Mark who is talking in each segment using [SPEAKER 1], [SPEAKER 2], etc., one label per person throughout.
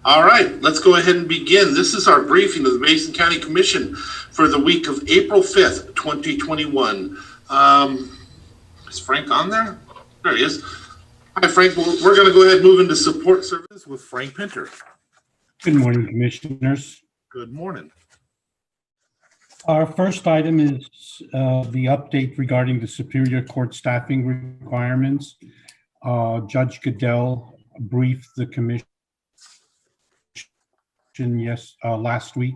[SPEAKER 1] All right, let's go ahead and begin. This is our briefing of the Mason County Commission for the week of April 5th, 2021. Is Frank on there? There he is. Hi, Frank. We're going to go ahead and move into support services with Frank Pinter.
[SPEAKER 2] Good morning, Commissioners.
[SPEAKER 1] Good morning.
[SPEAKER 2] Our first item is the update regarding the Superior Court staffing requirements. Judge Goodell briefed the Commission last week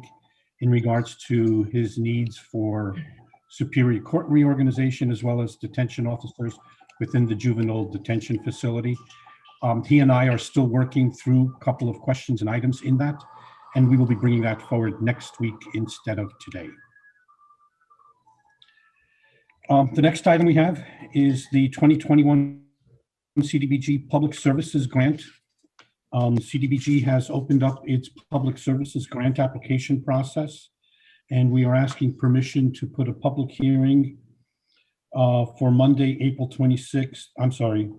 [SPEAKER 2] in regards to his needs for Superior Court reorganization as well as detention officers within the juvenile detention facility. He and I are still working through a couple of questions and items in that, and we will be bringing that forward next week instead of today. The next item we have is the 2021 Cdbg Public Services Grant. Cdbg has opened up its public services grant application process, and we are asking permission to put a public hearing for Monday, April 26th. I'm sorry,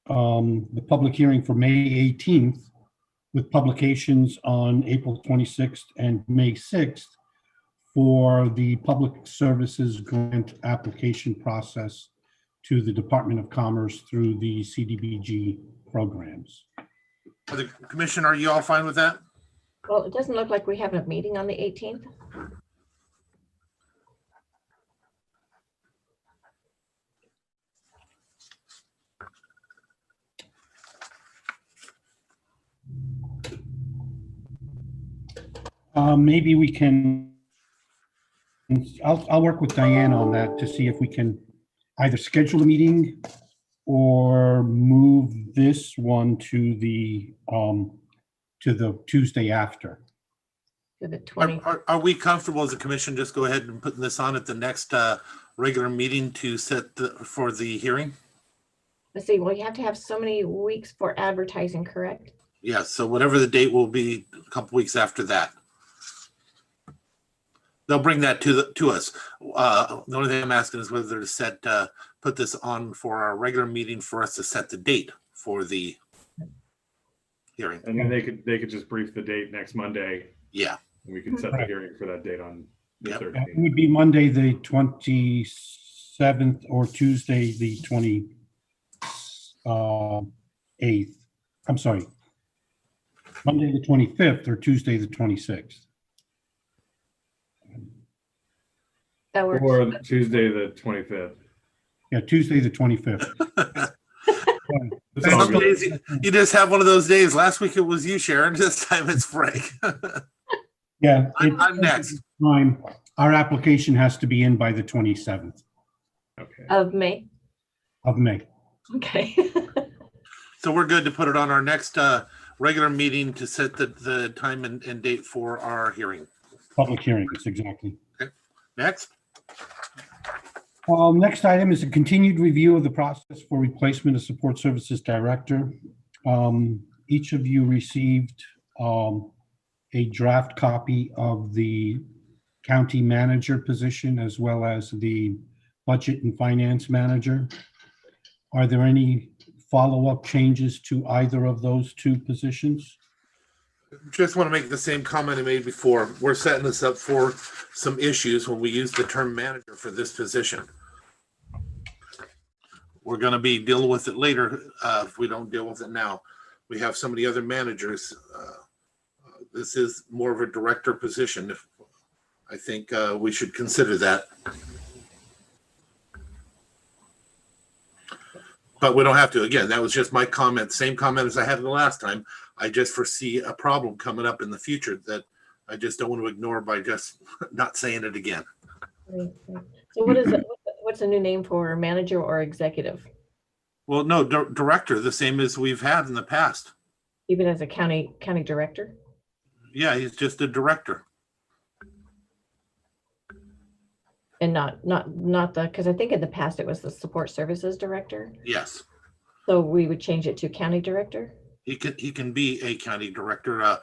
[SPEAKER 2] the public hearing for May 18th with publications on April 26th and May 6th for the public services grant application process to the Department of Commerce through the Cdbg programs.
[SPEAKER 1] The Commission, are you all fine with that?
[SPEAKER 3] Well, it doesn't look like we have a meeting on the 18th.
[SPEAKER 2] Maybe we can, I'll work with Diane on that to see if we can either schedule a meeting or move this one to the Tuesday after.
[SPEAKER 3] To the 20th.
[SPEAKER 1] Are we comfortable as a commission just go ahead and putting this on at the next regular meeting to set for the hearing?
[SPEAKER 3] Let's see, well, you have to have so many weeks for advertising, correct?
[SPEAKER 1] Yes, so whatever the date will be, a couple weeks after that. They'll bring that to us. The only thing I'm asking is whether to put this on for our regular meeting for us to set the date for the hearing.
[SPEAKER 4] And then they could just brief the date next Monday.
[SPEAKER 1] Yeah.
[SPEAKER 4] And we could set the hearing for that date on the 13th.
[SPEAKER 2] It would be Monday the 27th or Tuesday the 28th. I'm sorry, Monday the 25th or Tuesday the 26th.
[SPEAKER 3] That works.
[SPEAKER 4] Or Tuesday the 25th.
[SPEAKER 2] Yeah, Tuesday the 25th.
[SPEAKER 1] Some days you just have one of those days. Last week it was you, Sharon. This time it's Frank.
[SPEAKER 2] Yeah,
[SPEAKER 1] I'm next.
[SPEAKER 2] Our application has to be in by the 27th
[SPEAKER 4] Okay.
[SPEAKER 3] Of May.
[SPEAKER 2] of May.
[SPEAKER 3] Okay.
[SPEAKER 1] So we're good to put it on our next regular meeting to set the time and date for our hearing.
[SPEAKER 2] Public hearings, exactly.
[SPEAKER 1] Okay. Next.
[SPEAKER 2] Next item is a continued review of the process for replacement of support services director. Each of you received a draft copy of the county manager position as well as the budget and finance manager. Are there any follow-up changes to either of those two positions?
[SPEAKER 1] Just want to make the same comment I made before. We're setting this up for some issues when we use the term manager for this position. We're going to be dealing with it later if we don't deal with it now. We have some of the other managers. This is more of a director position. I think we should consider that. But we don't have to. Again, that was just my comment. Same comment as I had the last time. I just foresee a problem coming up in the future that I just don't want to ignore by just not saying it again.
[SPEAKER 3] So what is it? What's a new name for manager or executive?
[SPEAKER 1] Well, no, director, the same as we've had in the past.
[SPEAKER 3] Even as a county director?
[SPEAKER 1] Yeah, he's just a director.
[SPEAKER 3] And not the, because I think in the past it was the support services director.
[SPEAKER 1] Yes.
[SPEAKER 3] So we would change it to county director?
[SPEAKER 1] He can be a county director.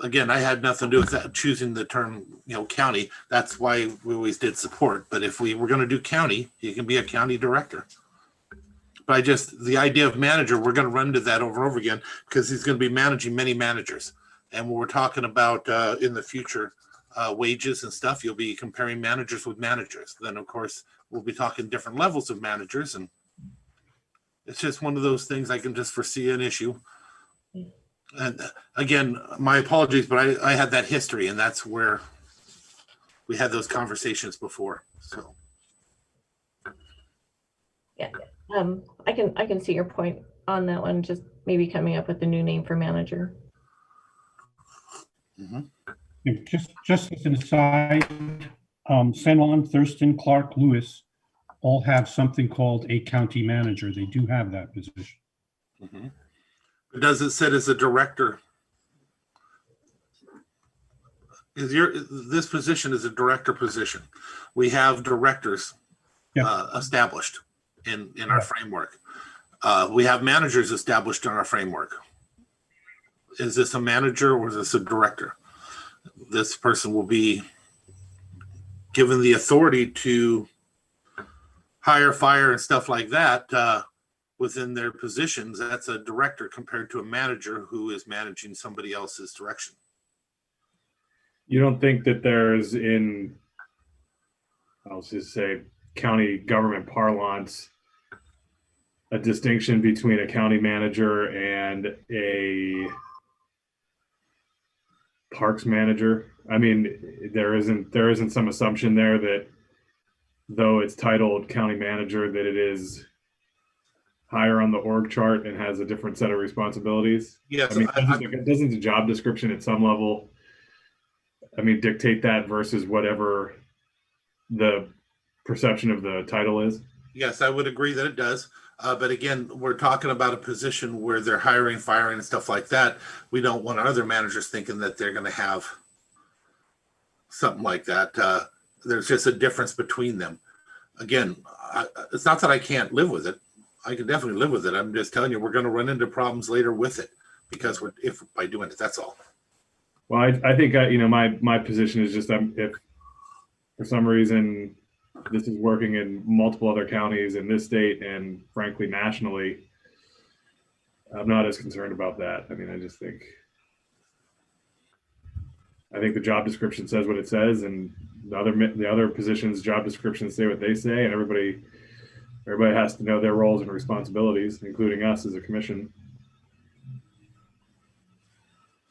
[SPEAKER 1] Again, I had nothing to do with that, choosing the term, county. That's why we always did support. But if we were going to do county, he can be a county director. But the idea of manager, we're going to run into that over and over again because he's going to be managing many managers. And when we're talking about in the future wages and stuff, you'll be comparing managers with managers. Then, of course, we'll be talking different levels of managers. And it's just one of those things I can just foresee an issue. And again, my apologies, but I had that history, and that's where we had those conversations before. So.
[SPEAKER 3] Yeah, I can see your point on that one, just maybe coming up with a new name for manager.
[SPEAKER 2] Just as an aside, San Juan, Thurston, Clark, Lewis all have something called a county manager. They do have that position.
[SPEAKER 1] It doesn't sit as a director. This position is a director position. We have directors established in our framework. We have managers established in our framework. Is this a manager or is this a director? This person will be given the authority to hire, fire, and stuff like that within their positions. That's a director compared to a manager who is managing somebody else's direction.
[SPEAKER 4] You don't think that there's in, I'll just say, county government parlance, a distinction between a county manager and a parks manager? I mean, there isn't some assumption there that though it's titled county manager, that it is higher on the org chart and has a different set of responsibilities?
[SPEAKER 1] Yes.
[SPEAKER 4] I mean, doesn't the job description at some level, I mean, dictate that versus whatever the perception of the title is?
[SPEAKER 1] Yes, I would agree that it does. But again, we're talking about a position where they're hiring, firing, and stuff like that. We don't want our other managers thinking that they're going to have something like that. There's just a difference between them. Again, it's not that I can't live with it. I can definitely live with it. I'm just telling you, we're going to run into problems later with it because by doing it, that's all.
[SPEAKER 4] Well, I think my position is just if for some reason this is working in multiple other counties in this state and frankly nationally, I'm not as concerned about that. I mean, I think the job description says what it says, and the other positions' job descriptions say what they say, and everybody has to know their roles and responsibilities, including us as a commission.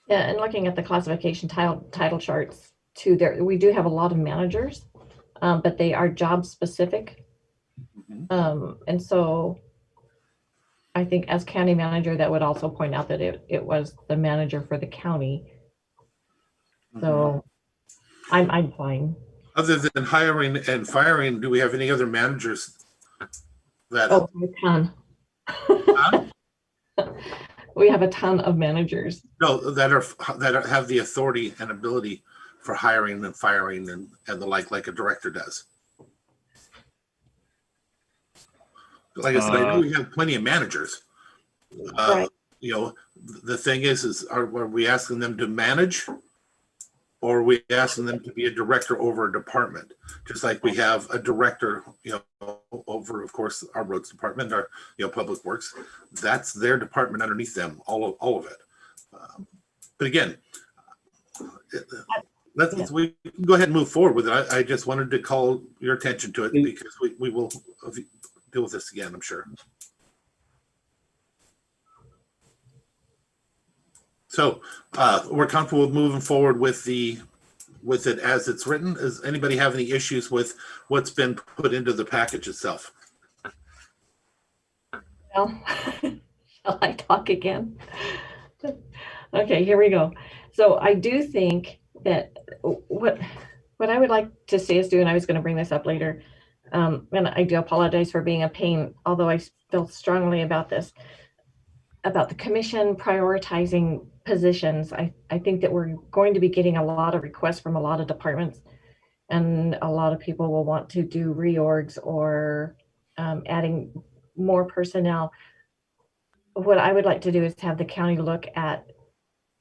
[SPEAKER 3] Yeah, and looking at the classification title charts too, we do have a lot of managers, but they are job specific. And so I think as county manager, that would also point out that it was the manager for the county. So I'm fine.
[SPEAKER 1] Other than hiring and firing, do we have any other managers that?
[SPEAKER 3] Oh, a ton. We have a ton of managers.
[SPEAKER 1] No, that have the authority and ability for hiring and firing and the like a director does. Like I said, I know we have plenty of managers.
[SPEAKER 3] Right.
[SPEAKER 1] The thing is are we asking them to manage, or are we asking them to be a director over a department? Just like we have a director, over, of course, our roads department, our public works. That's their department underneath them, all of it. But again, we can go ahead and move forward with it. I just wanted to call your attention to it because we will deal with this again, I'm sure. So we're comfortable with moving forward with it as it's written. Does anybody have any issues with what's been put into the package itself?
[SPEAKER 3] Well, shall I talk again? Okay, here we go. So I do think that what I would like to see us do, and I was going to bring this up later, and I do apologize for being a pain, although I feel strongly about this, about the commission prioritizing positions. I think that we're going to be getting a lot of requests from a lot of departments, and a lot of people will want to do reorgs or adding more personnel. What I would like to do is have the county look at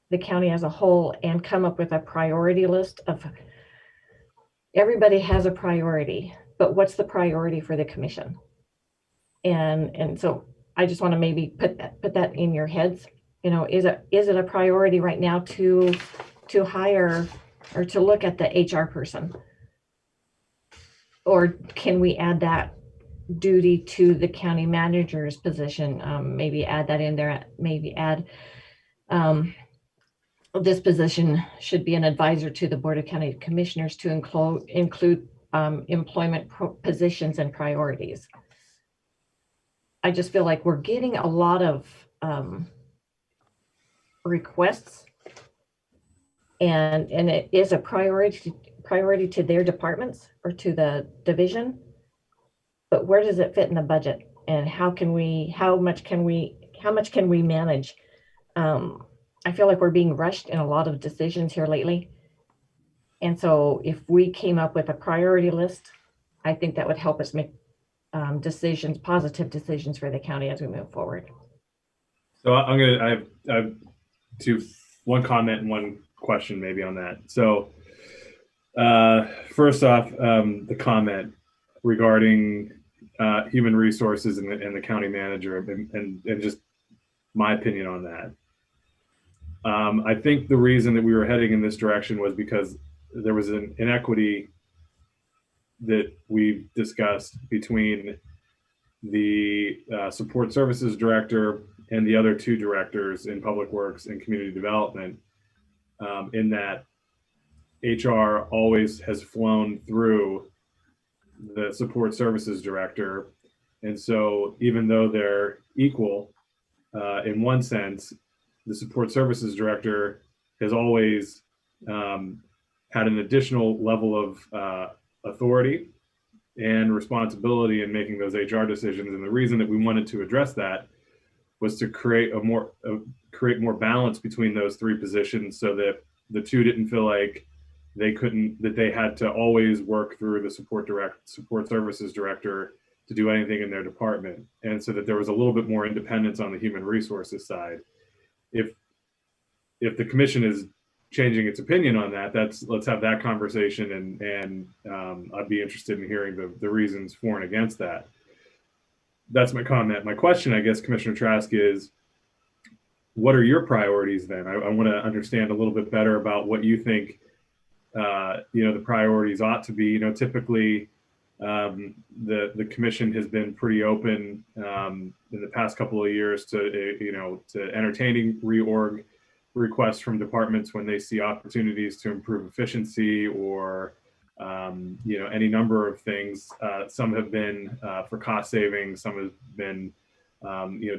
[SPEAKER 3] the county as a whole and come up with a priority list of everybody has a priority, but what's the priority for the commission? And so I just want to maybe put that in your heads. You know, is it a priority right now to hire or to look at the HR person? Or can we add that duty to the county manager's position? Maybe add that in there, maybe add this position should be an advisor to the Board of County Commissioners to include employment positions and priorities. I just feel like we're getting a lot of requests, and it is a priority to their departments or to the division. But where does it fit in the budget, and how much can we manage? I feel like we're being rushed in a lot of decisions here lately. And so if we came up with a priority list, I think that would help us make decisions, positive decisions for the county as we move forward.
[SPEAKER 4] So I have one comment and one question maybe on that. So first off, the comment regarding human resources and the county manager and just my opinion on that. I think the reason that we were heading in this direction was because there was an inequity that we discussed between the support services director and the other two directors in public works and community development, in that HR always has flown through the support services director. And so even though they're equal in one sense, the support services director has always had an additional level of authority and responsibility in making those HR decisions. And the reason that we wanted to address that was to create more balance between those three positions, so that the two didn't feel like they had to always work through the support services director to do anything in their department, and so that there was a little bit more independence on the human resources side. If the commission is changing its opinion on that, let's have that conversation, and I'd be interested in hearing the reasons for and against that. That's my comment. My question, I guess, Commissioner Trask, is what are your priorities then? I want to understand a little bit better about what you think the priorities ought to be. Typically the commission has been pretty open in the past couple of years to entertaining reorg requests from departments when they see opportunities to improve efficiency or any number of things. Some have been for cost savings, some have been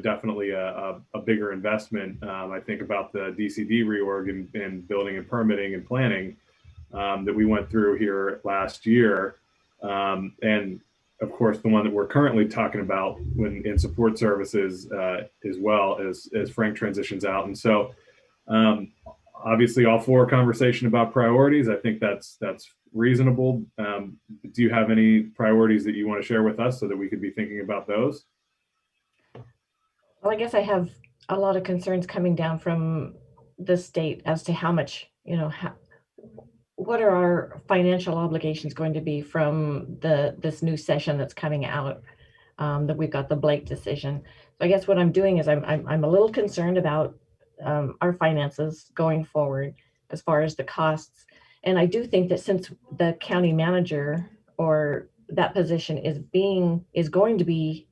[SPEAKER 4] definitely a bigger investment. I think about the DCD reorg and building and permitting and planning that we went through here last year. And of course, the one that we're currently talking about in support services as well as Frank transitions out. And so obviously all for a conversation about priorities. I think that's reasonable. Do you have any priorities that you want to share with us so that we could be thinking about those?
[SPEAKER 3] Well, I guess I have a lot of concerns coming down from the state as to how much, what are our financial obligations going to be from this new session that's coming out, that we've got the Blake decision. So I guess what I'm doing is I'm a little concerned about our finances going forward as far as the costs. And I do think that since the county manager or that position is going to be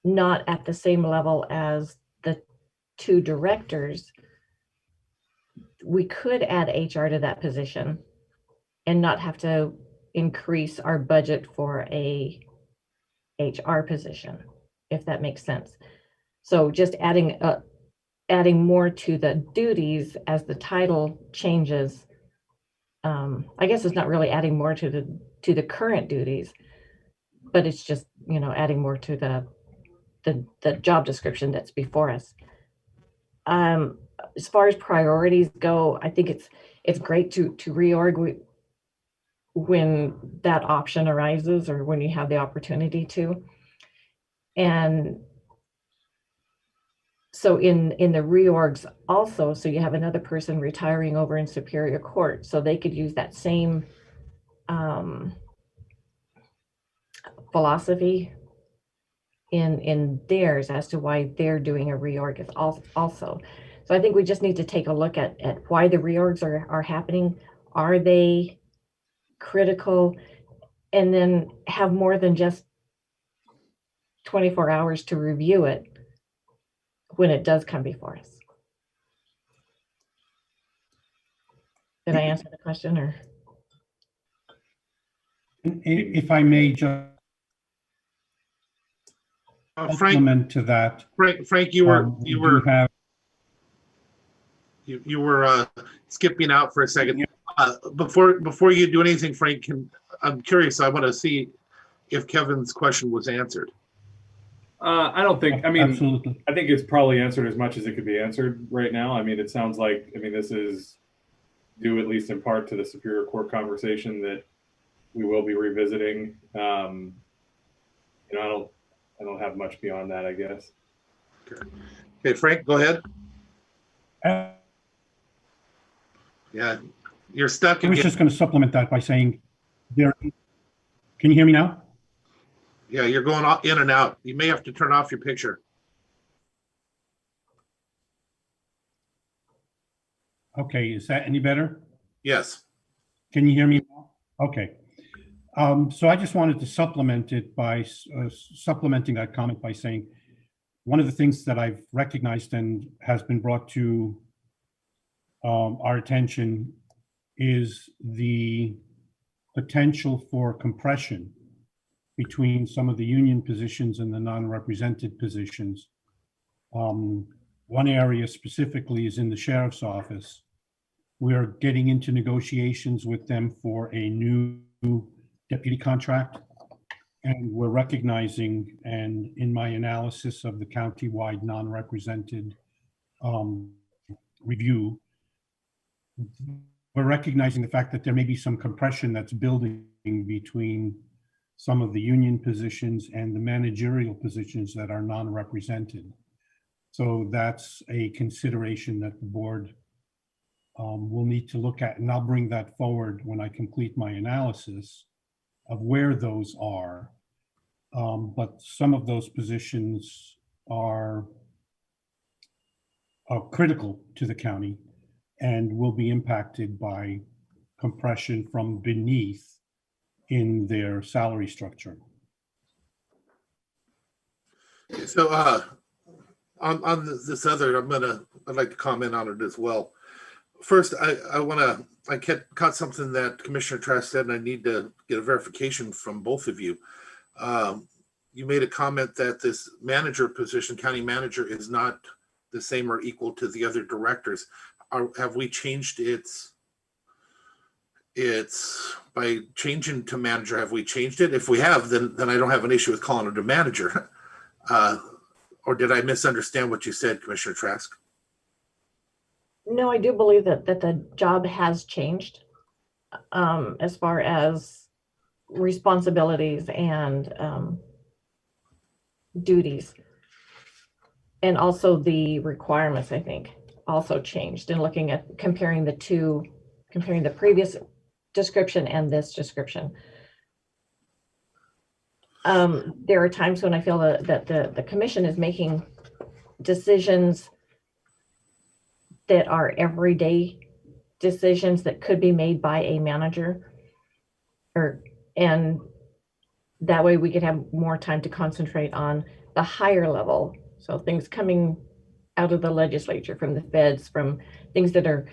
[SPEAKER 3] not at the same level as the two directors, we could add HR to that position and not have to increase our budget for a HR position, if that makes sense. So just adding more to the duties as the title changes. I guess it's not really adding more to the current duties, but it's just adding more to the job description that's before us. As far as priorities go, I think it's great to reorg when that option arises or when you have the opportunity to. And so in the reorgs also, so you have another person retiring over in Superior Court, so they could use that same philosophy in theirs as to why they're doing a reorg is also. So I think we just need to take a look at why the reorgs are happening. Are they critical? And then have more than just 24 hours to review it when it does come before us. Did I answer the question, or?
[SPEAKER 2] If I may just
[SPEAKER 1] Frank,
[SPEAKER 2] supplement to that.
[SPEAKER 1] Frank, you were skipping out for a second. Before you do anything, Frank, I'm curious. I want to see if Kevin's question was answered.
[SPEAKER 4] I don't think. I mean,
[SPEAKER 2] absolutely.
[SPEAKER 4] I think it's probably answered as much as it could be answered right now. I mean, it sounds like. I mean, this is due at least in part to the Superior Court conversation that we will be revisiting. You know, I don't have much beyond that, I guess.
[SPEAKER 1] Okay, Frank, go ahead. Yeah, you're stuck.
[SPEAKER 2] I was just going to supplement that by saying, can you hear me now?
[SPEAKER 1] Yeah, you're going in and out. You may have to turn off your picture.
[SPEAKER 2] Okay, is that any better?
[SPEAKER 1] Yes.
[SPEAKER 2] Can you hear me now? Okay. So I just wanted to supplement it by supplementing that comment by saying, one of the things that I've recognized and has been brought to our attention is the potential for compression between some of the union positions and the non-represented positions. One area specifically is in the sheriff's office. We're getting into negotiations with them for a new deputy contract. And we're recognizing, and in my analysis of the countywide non-represented review, we're recognizing the fact that there may be some compression that's building between some of the union positions and the managerial positions that are non-represented. So that's a consideration that the board will need to look at, and I'll bring that forward when I complete my analysis of where those are. But some of those positions are critical to the county and will be impacted by compression from beneath in their salary structure.
[SPEAKER 1] So on this other, I'd like to comment on it as well. First, I caught something that Commissioner Trask said, and I need to get a verification from both of you. You made a comment that this manager position, county manager, is not the same or equal to the other directors. Have we changed its by changing to manager? Have we changed it? If we have, then I don't have an issue with calling it a manager. Or did I misunderstand what you said, Commissioner Trask?
[SPEAKER 3] No, I do believe that the job has changed as far as responsibilities and duties. And also the requirements, I think, also changed in looking at comparing the previous description and this description. There are times when I feel that the commission is making decisions that are everyday decisions that could be made by a manager, and that way we could have more time to concentrate on the higher level. So things coming out of the legislature, from the feds, from things that are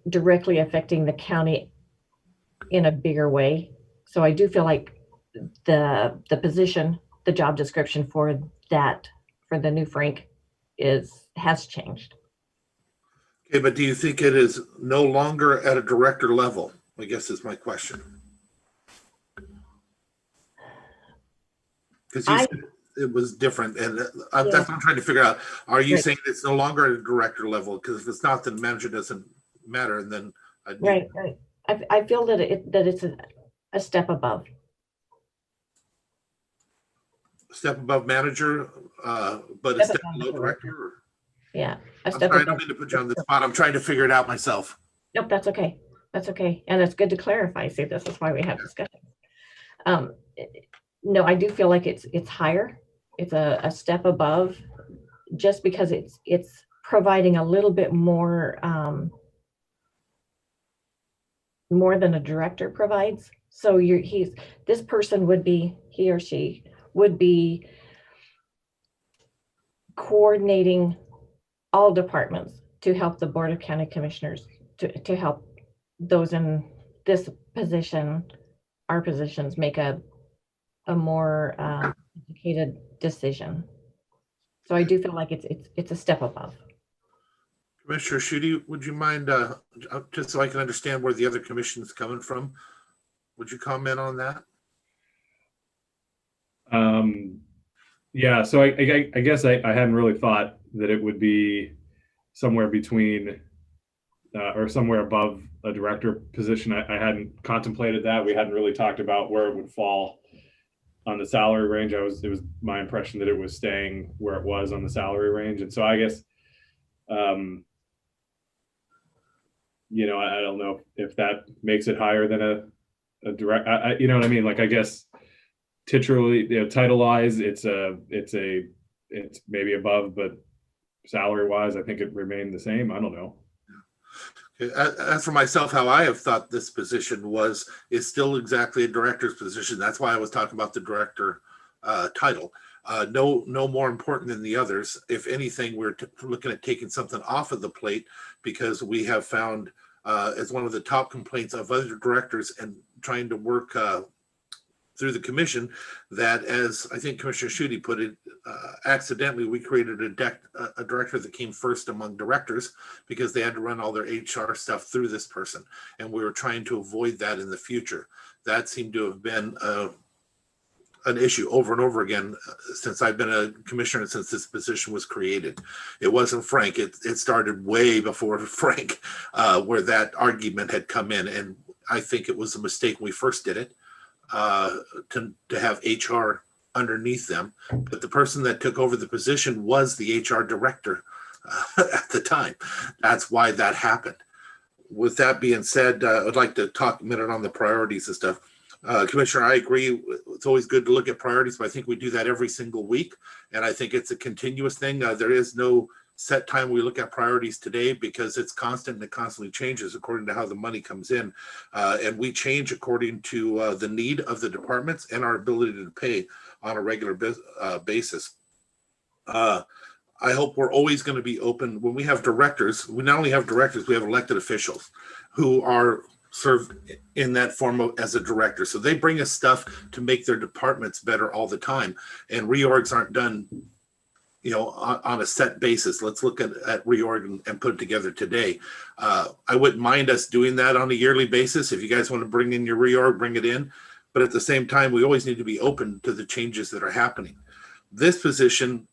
[SPEAKER 3] directly affecting the county in a bigger way. So I do feel like the position, the job description for the new Frank has changed.
[SPEAKER 1] Okay, but do you think it is no longer at a director level? I guess is my question. Because you said it was different, and that's what I'm trying to figure out. Are you saying it's no longer at a director level? Because if it's not, then manager doesn't matter, and then
[SPEAKER 3] right. I feel that it's a step above.
[SPEAKER 1] Step above manager, but a step below director? Or?
[SPEAKER 3] Yeah.
[SPEAKER 1] I'm sorry, I don't mean to put you on the spot. I'm trying to figure it out myself.
[SPEAKER 3] Nope, that's okay. That's okay. And it's good to clarify. See, this is why we have discussions. No, I do feel like it's higher a step above, just because it's providing a little bit more more than a director provides. So this person would be, he or she would be coordinating all departments to help the Board of County Commissioners, to help those in this position, our positions, make a more educated decision. So I do feel like it's a step above.
[SPEAKER 1] Commissioner Schutte, would you mind, just so I can understand where the other commission is coming from, would you comment on that?
[SPEAKER 4] Yeah, so I guess I hadn't really thought that it would be somewhere between or somewhere above a director position. I hadn't contemplated that. We hadn't really talked about where it would fall on the salary range. It was my impression that it was staying where it was on the salary range. And so I guess, you know, I don't know if that makes it higher than a direct, you know what I mean? Like, I guess titularly, you know, title wise, it's maybe above, but salary wise, I think it remained the same. I don't know.
[SPEAKER 1] As for myself, how I have thought this position is still exactly a director's position. That's why I was talking about the director title. No more important than the others. If anything, we're looking at taking something off of the plate, because we have found as one of the top complaints of other directors and trying to work through the commission, that, as I think Commissioner Schutte put it, accidentally we created a director that came first among directors, because they had to run all their HR stuff through this person, and we were trying to avoid that in the future. That seemed to have been an issue over and over again since I've been a commissioner and since this position was created. It wasn't Frank. It started way before Frank, where that argument had come in, and I think it was a mistake when we first did it. To have HR underneath them, but the person that took over the position was the HR director at the time. That's why that happened. With that being said, I'd like to talk a minute on the priorities and stuff. Commissioner, I agree. It's always good to look at priorities, but I think we do that every single week, and I think it's a continuous thing. There is no set time we look at priorities today, because it's constant and it constantly changes according to how the money comes in, and we change according to the need of the departments and our ability to pay on a regular basis. I hope we're always going to be open. When we have directors, we not only have directors, we have elected officials who are served in that form as a director, so they bring us stuff to make their departments better all the time, and reorgs aren't done, you know, on a set basis. Let's look at reorg and put it together today. I wouldn't mind us doing that on a yearly basis. If you guys want to bring in your reorg, bring it in. But at the same time, we always need to be open to the changes that are happening. This position,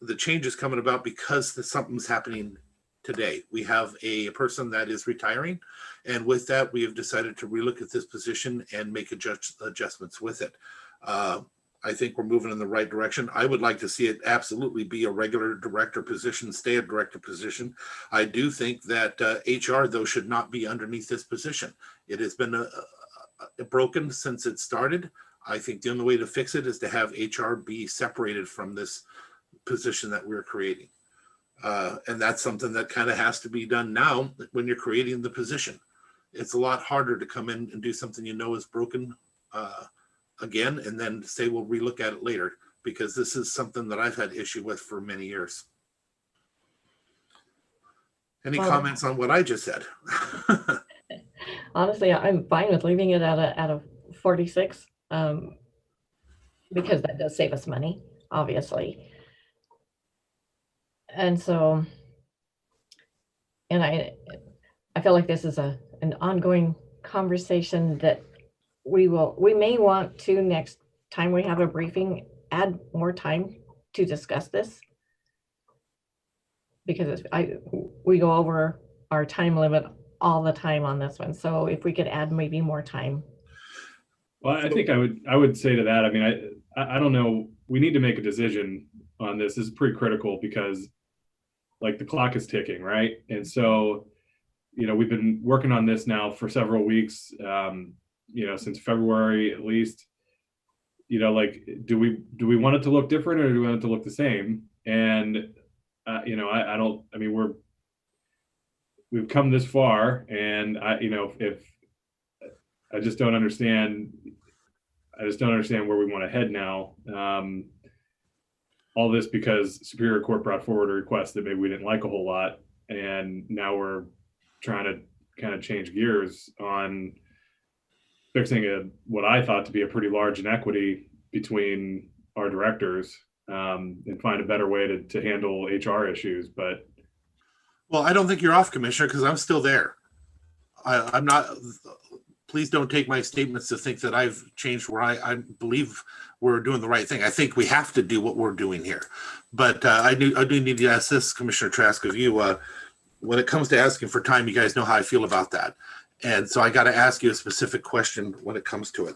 [SPEAKER 1] the change is coming about because something's happening today. We have a person that is retiring, and with that, we have decided to relook at this position and make adjustments with it. I think we're moving in the right direction. I would like to see it absolutely be a regular director position, stay a director position. I do think that HR, though, should not be underneath this position. It has been broken since it started. I think the only way to fix it is to have HR be separated from this position that we're creating. And that's something that kind of has to be done now when you're creating the position. It's a lot harder to come in and do something you know is broken again, and then say we'll relook at it later, because this is something that I've had issue with for many years. Any comments on what I just said?
[SPEAKER 3] Honestly, I'm fine with leaving it at a 46, because that does save us money, obviously. And so, and I feel like this is an ongoing conversation that we may want to, next time we have a briefing, add more time to discuss this, because we go over our time limit all the time on this one. So if we could add maybe more time.
[SPEAKER 4] Well, I think I would say to that, I mean, I don't know, we need to make a decision on this. This is pretty critical, because like the clock is ticking, right? And so, you know, we've been working on this now for several weeks, you know, since February at least. you know, like, do we want it to look different, or do we want it to look the same? And you know, I don't. I mean, we've come this far, and you know, if I just don't understand. I just don't understand where we want to head now. All this because Superior Court brought forward a request that maybe we didn't like a whole lot, and now we're trying to kind of change gears on fixing what I thought to be a pretty large inequity between our directors, and find a better way to handle HR issues. But
[SPEAKER 1] Well, I don't think you're off, Commissioner, because I'm still there. I'm not. Please don't take my statements to think that I've changed where I believe we're doing the right thing. I think we have to do what we're doing here. But I do need to ask this, Commissioner Trask, of you. When it comes to asking for time, you guys know how I feel about that. And so I got to ask you a specific question when it comes to it.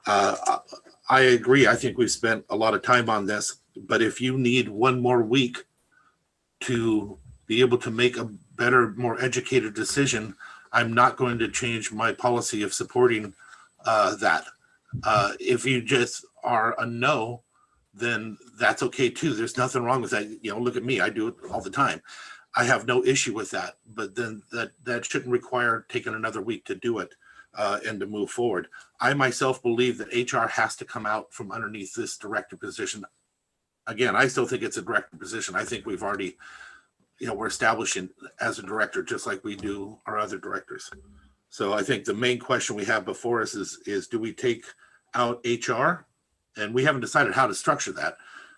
[SPEAKER 1] I agree. I think we've spent a lot of time on this. But if you need one more week to be able to make a better, more educated decision, I'm not going to change my policy of supporting that. If you just are a no, then that's okay too. There's nothing wrong with that. You know, look at me, I do it all the time. I have no issue with that, but then that shouldn't require taking another week to do it and to move forward. I myself believe that HR has to come out from underneath this director position. Again, I still think it's a director position. I think we've already, you know, we're establishing as a director, just like we do our other directors. So I think the main question we have before us is do we take out HR? And we haven't decided how to structure that.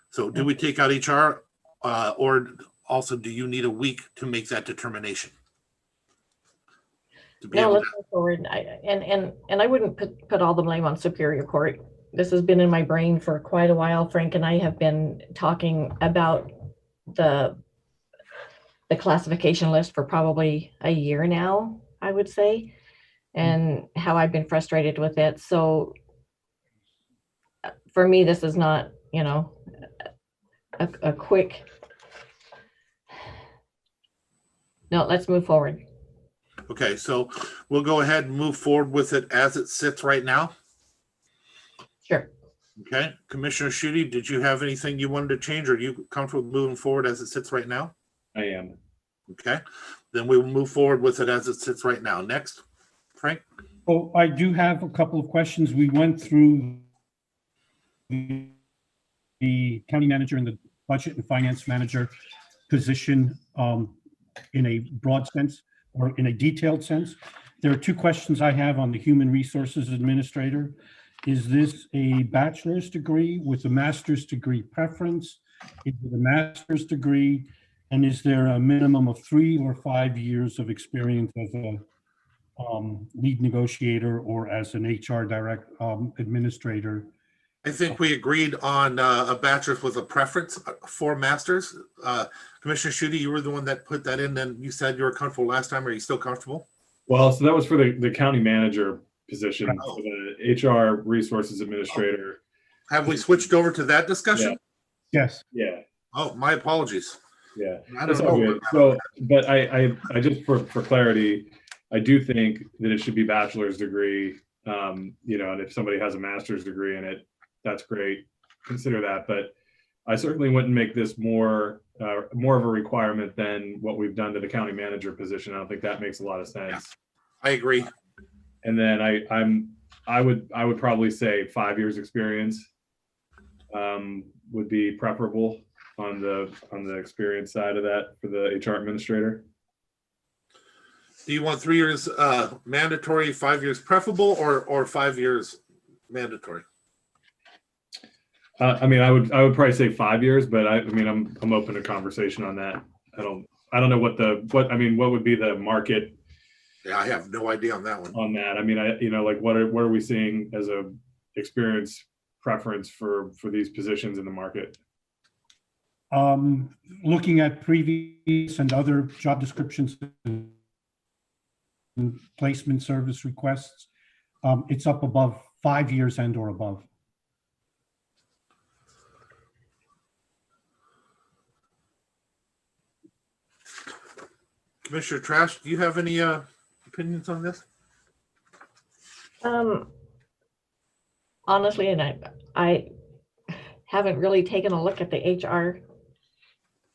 [SPEAKER 1] So do we take out HR or also do you need a week to make that determination?
[SPEAKER 3] No, let's move forward. And I wouldn't put all the blame on Superior Court. This has been in my brain for quite a while. Frank and I have been talking about the classification list for probably a year now, I would say, and how I've been frustrated with it. So for me, this is not, you know, a quick, no, let's move forward.
[SPEAKER 1] Okay, so we'll go ahead and move forward with it as it sits right now.
[SPEAKER 3] Sure.
[SPEAKER 1] Okay, Commissioner Schutte, did you have anything you wanted to change, or are you comfortable moving forward as it sits right now?
[SPEAKER 4] I am.
[SPEAKER 1] Okay, then we will move forward with it as it sits right now. Next, Frank.
[SPEAKER 2] Oh, I do have a couple of questions. We went through the county manager and the budget and finance manager position in a broad sense or in a detailed sense. There are two questions I have on the human resources administrator. Is this a bachelor's degree with a master's degree preference? Is it a master's degree? And is there a minimum of 3 or 5 years of experience as a lead negotiator or as an HR administrator?
[SPEAKER 1] I think we agreed on a bachelor's with a preference for masters. Commissioner Schutte, you were the one that put that in, and you said you were comfortable last time. Are you still comfortable?
[SPEAKER 4] Well, so that was for the county manager position, for the HR resources administrator.
[SPEAKER 1] Have we switched over to that discussion?
[SPEAKER 4] Yeah.
[SPEAKER 2] Yes.
[SPEAKER 4] Yeah.
[SPEAKER 1] Oh, my apologies.
[SPEAKER 4] Yeah.
[SPEAKER 1] I
[SPEAKER 4] That's
[SPEAKER 1] don't
[SPEAKER 4] all
[SPEAKER 1] know.
[SPEAKER 4] good. So, but I just for clarity, I do think that it should be bachelor's degree. You know, and if somebody has a master's degree in it, that's great. Consider that. But I certainly wouldn't make this more of a requirement than what we've done to the county manager position. I don't think that makes a lot of sense.
[SPEAKER 1] Yeah, I agree.
[SPEAKER 4] And then I would probably say 5 years experience would be preferable on the experience side of that for the HR administrator.
[SPEAKER 1] Do you want 3 years mandatory, 5 years preferable, or 5 years mandatory?
[SPEAKER 4] I mean, I would probably say 5 years, but I mean, I'm open to conversation on that. I don't know what would be the market.
[SPEAKER 1] Yeah, I have no idea on that one.
[SPEAKER 4] On that, I mean, like what are we seeing as a experience preference for these positions in the market?
[SPEAKER 2] Looking at previous and other job descriptions and placement service requests, it's up above 5 years and or above.
[SPEAKER 1] Commissioner Trash, do you have any opinions on this?
[SPEAKER 3] On honestly, and I haven't really taken a look at the HR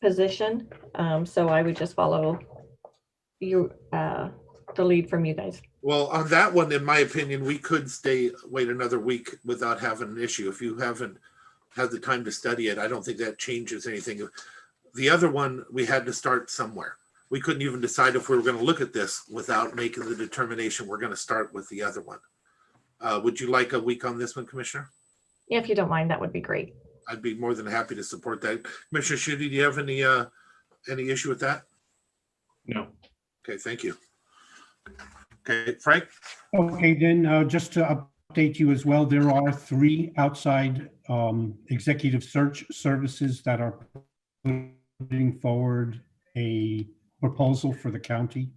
[SPEAKER 3] position. So I would just follow you, the lead from you guys.
[SPEAKER 1] Well, on that one, in my opinion, we could wait another week without having an issue. If you haven't had the time to study it, I don't think that changes anything. The other one, we had to start somewhere. We couldn't even decide if we were going to look at this without making the determination we're going to start with the other one. Would you like a week on this one, Commissioner?
[SPEAKER 3] Yeah, if you don't mind, that would be great.
[SPEAKER 1] I'd be more than happy to support that. Commissioner Schutte, do you have any issue with that?
[SPEAKER 4] No.
[SPEAKER 1] Okay, thank you. Okay, Frank?
[SPEAKER 2] Okay, then just to update you as well, there are 3 outside executive search services that are putting forward a proposal for the county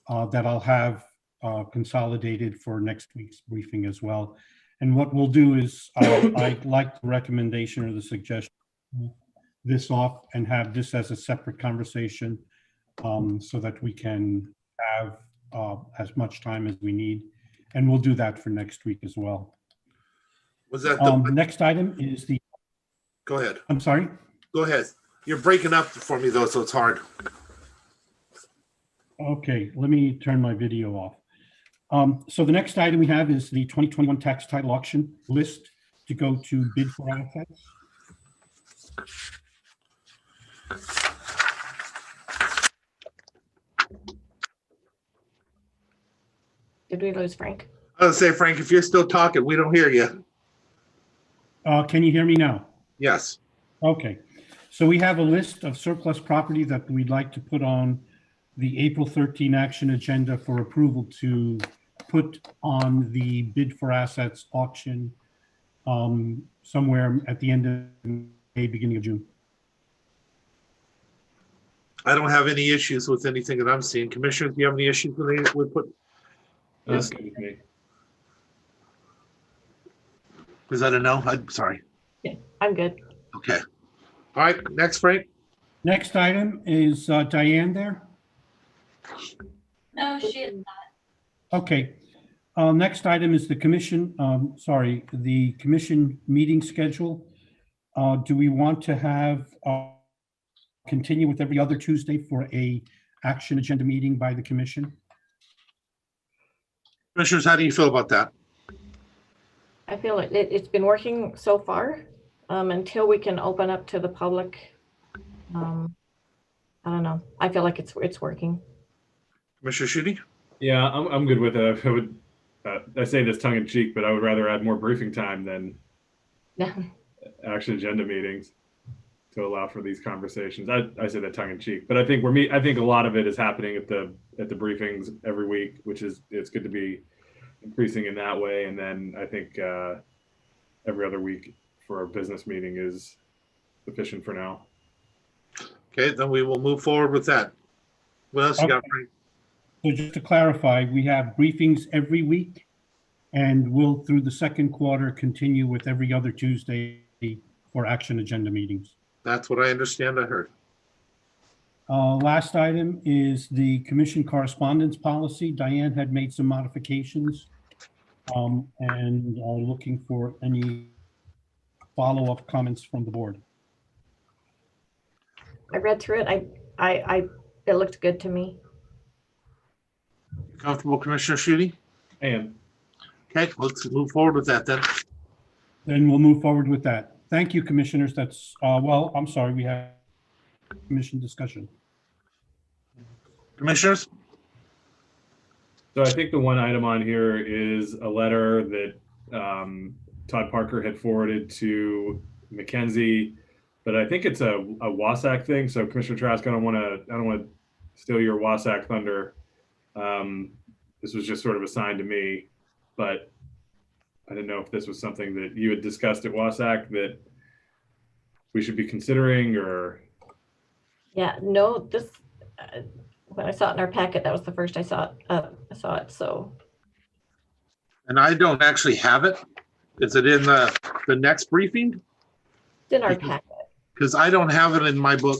[SPEAKER 2] that I'll have consolidated for next week's briefing as well. And what we'll do is I'd like the recommendation or the suggestion this off and have this as a separate conversation so that we can have as much time as we need. And we'll do that for next week as well.
[SPEAKER 1] Was that the
[SPEAKER 2] next item is the...
[SPEAKER 1] Go ahead.
[SPEAKER 2] I'm sorry?
[SPEAKER 1] Go ahead. You're breaking up for me though, so it's hard.
[SPEAKER 2] Okay, let me turn my video off. So the next item we have is the 2021 tax title auction list to go to bid for assets.
[SPEAKER 3] Did we lose Frank?
[SPEAKER 1] I was gonna say, Frank, if you're still talking, we don't hear you.
[SPEAKER 2] Can you hear me now?
[SPEAKER 1] Yes.
[SPEAKER 2] Okay, so we have a list of surplus property that we'd like to put on the April 13 action agenda for approval to put on the bid for assets auction somewhere at the end of May, beginning of June.
[SPEAKER 1] I don't have any issues with anything that I'm seeing. Commissioner, do you have any issues with put?
[SPEAKER 4] That's good with me.
[SPEAKER 1] Is that a no? I'm sorry.
[SPEAKER 3] Yeah, I'm good.
[SPEAKER 1] Okay. All right, next, Frank.
[SPEAKER 2] Next item is Diane there?
[SPEAKER 5] No, she is not.
[SPEAKER 2] Okay. Next item is the commission, the commission meeting schedule. Do we want to have continue with every other Tuesday for a action agenda meeting by the commission?
[SPEAKER 1] Commissioners, how do you feel about that?
[SPEAKER 3] I feel it's been working so far until we can open up to the public. I don't know. I feel like it's working.
[SPEAKER 1] Commissioner Schutte?
[SPEAKER 4] Yeah, I'm good with it. I would. I say this tongue in cheek, but I would rather add more briefing time than action agenda meetings to allow for these conversations. I say that tongue in cheek, but I think I think a lot of it is happening at the briefings every week, which is it's good to be increasing in that way. And then I think every other week for a business meeting is sufficient for now.
[SPEAKER 1] Okay, then we will move forward with that. What else you got, Frank?
[SPEAKER 2] So just to clarify, we have briefings every week and we'll through the second quarter continue with every other Tuesday for action agenda meetings.
[SPEAKER 1] That's what I understand. I heard.
[SPEAKER 2] Last item is the commission correspondence policy. Diane had made some modifications and are looking for any follow-up comments from the board.
[SPEAKER 3] I read through it. It looked good to me.
[SPEAKER 1] Comfortable, Commissioner Schutte?
[SPEAKER 4] And
[SPEAKER 1] Okay, let's move forward with that then.
[SPEAKER 2] Then we'll move forward with that. Thank you, commissioners. That's, well, I'm sorry, we have commission discussion.
[SPEAKER 1] Commissioners?
[SPEAKER 4] so I think the one item on here is a letter that Todd Parker had forwarded to Mackenzie, but I think it's a WASAC thing. So Commissioner Trask, I don't want to steal your WASAC thunder. This was just sort of assigned to me, but I didn't know if this was something that you had discussed at WASAC that we should be considering, or.
[SPEAKER 3] Yeah, no, this, when I saw it in our packet, that was the first I saw it, so.
[SPEAKER 1] And I don't actually have it. Is it in the next briefing?
[SPEAKER 3] It's in our packet.
[SPEAKER 1] Because I don't have it in my book.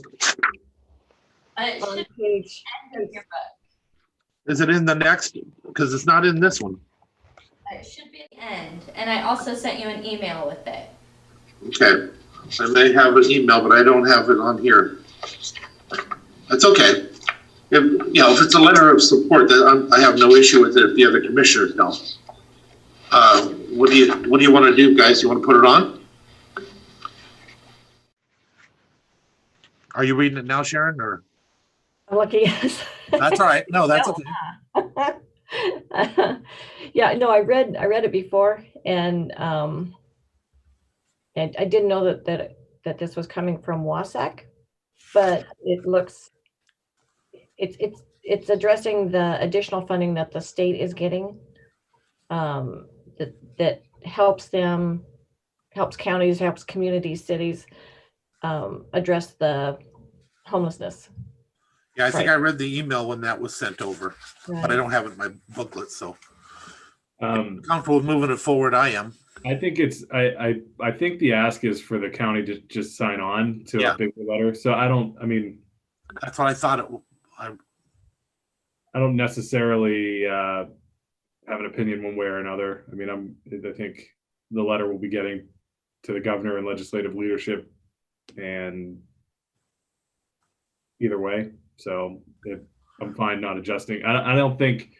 [SPEAKER 5] It
[SPEAKER 3] On
[SPEAKER 5] should
[SPEAKER 3] page,
[SPEAKER 5] end of your book.
[SPEAKER 1] Is it in the next? Because it's not in this one.
[SPEAKER 5] It should be at the end, and I also sent you an email with it.
[SPEAKER 1] Okay, I may have an email, but I don't have it on here. That's okay. If it's a letter of support, that I have no issue with it if the other commissioners don't. What do you want to do, guys? You want to put it on? Are you reading it now, Sharon, or?
[SPEAKER 3] I'm looking at.
[SPEAKER 1] That's all right. No, that's okay.
[SPEAKER 3] Yeah, no, I read it before, and I didn't know that this was coming from Wasac, but it looks it's addressing the additional funding that the state is getting, that helps counties, helps communities, cities address the homelessness.
[SPEAKER 1] Yeah, I think I read the email when that was sent over, but I don't have it in my booklet, so comfortable with moving it forward. I am.
[SPEAKER 4] I think I think the ask is for the county to just sign on to a bigger letter. So
[SPEAKER 1] that's what I thought
[SPEAKER 4] I don't necessarily have an opinion one way or another. I think the letter will be getting to the governor and legislative leadership, and either way. So I'm fine not adjusting. I don't think,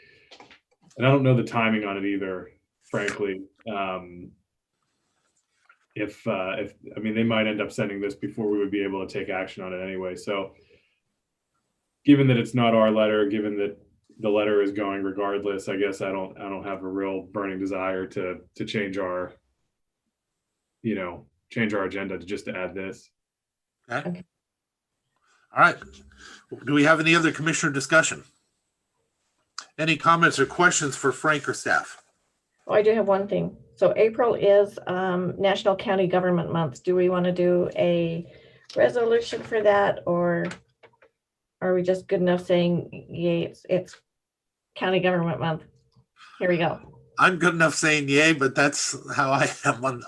[SPEAKER 4] and I don't know the timing on it either, frankly. They might end up sending this before we would be able to take action on it anyway. So given that it's not our letter, given that the letter is going regardless, I guess I don't have a real burning desire to change our agenda to add this.
[SPEAKER 1] Okay. All right. Do we have any other commissioner discussion? Any comments or questions for Frank or staff?
[SPEAKER 3] Oh, I do have one thing. So April is National County Government Month. Do we want to do a resolution for that, or are we just good enough saying, yay, it's County Government Month? Here we go.
[SPEAKER 1] I'm good enough saying yay, but that's how I am on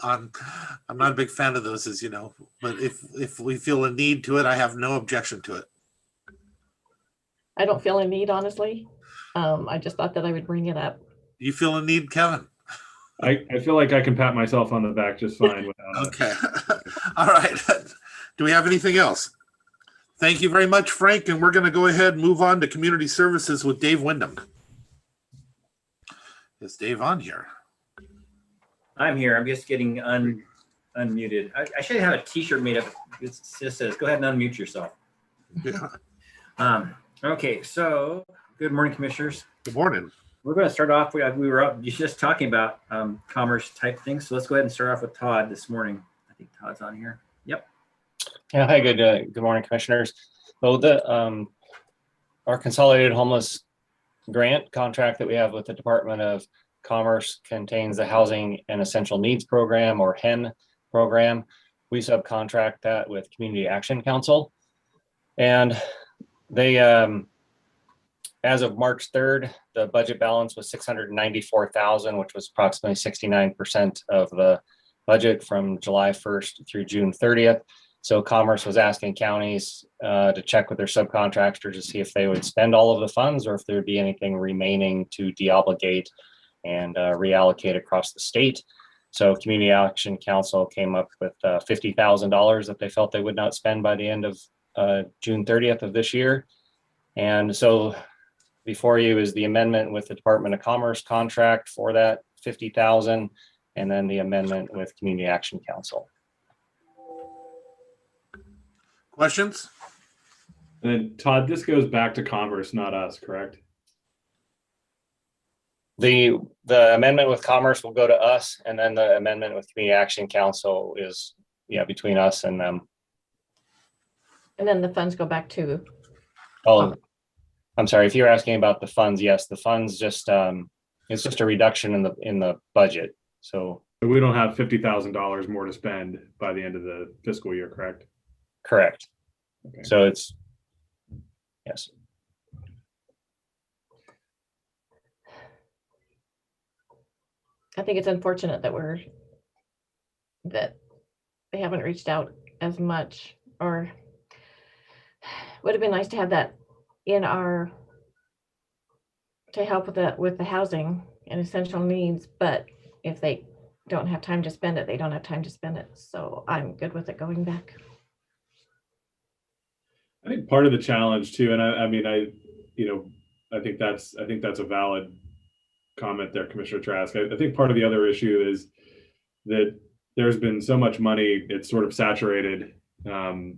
[SPEAKER 1] I'm not a big fan of those, as you know, but if we feel a need to it, I have no objection to it.
[SPEAKER 3] I don't feel a need, honestly. I just thought that I would bring it up.
[SPEAKER 1] You feel a need, Kevin?
[SPEAKER 4] I feel like I can pat myself on the back just fine without
[SPEAKER 1] okay. All right. Do we have anything else? Thank you very much, Frank. And we're going to go ahead and move on to community services with Dave Windom. Is Dave on here?
[SPEAKER 6] I'm here. I'm just getting unmuted. I should have a t-shirt made up. It just says, go ahead and unmute yourself.
[SPEAKER 1] Yeah.
[SPEAKER 6] Okay, so good morning, commissioners.
[SPEAKER 1] Good morning.
[SPEAKER 6] We're going to start off. We were up just talking about commerce type things. So let's go ahead and start off with Todd this morning. I think Todd's on here. Yep.
[SPEAKER 7] Yeah. Hi. Good morning, commissioners. So our Consolidated Homeless Grant contract that we have with the Department of Commerce contains the Housing and Essential Needs Program, or HEN program. We subcontract that with Community Action Council, and they as of March 3rd, the budget balance was $694,000, which was approximately 69% of the budget from July 1st through June 30th. So Commerce was asking counties to check with their subcontractors to see if they would spend all of the funds or if there would be anything remaining to deobligate and reallocate across the state. So Community Action Council came up with $50,000 that they felt they would not spend by the end of June 30th of this year. And so before you is the amendment with the Department of Commerce contract for that $50,000, and then the amendment with Community Action Council.
[SPEAKER 1] Questions?
[SPEAKER 4] And then Todd, this goes back to Commerce, not us, correct?
[SPEAKER 7] The amendment with Commerce will go to us, and then the amendment with Community Action Council is between us and them.
[SPEAKER 3] And then the funds go back to.
[SPEAKER 7] Oh, I'm sorry. If you're asking about the funds, yes, the funds just it's just a reduction in the budget. So
[SPEAKER 4] we don't have $50,000 more to spend by the end of the fiscal year, correct?
[SPEAKER 7] Correct. Okay. So it's yes.
[SPEAKER 3] I think it's unfortunate that they haven't reached out as much, or would have been nice to have that in to help with the housing and essential needs, but if they don't have time to spend it, they don't have time to spend it. So I'm good with it going back.
[SPEAKER 4] I think part of the challenge too, and I mean, I think that's a valid comment there, Commissioner Trask. I think part of the other issue is that there's been so much money, it's sort of saturated. If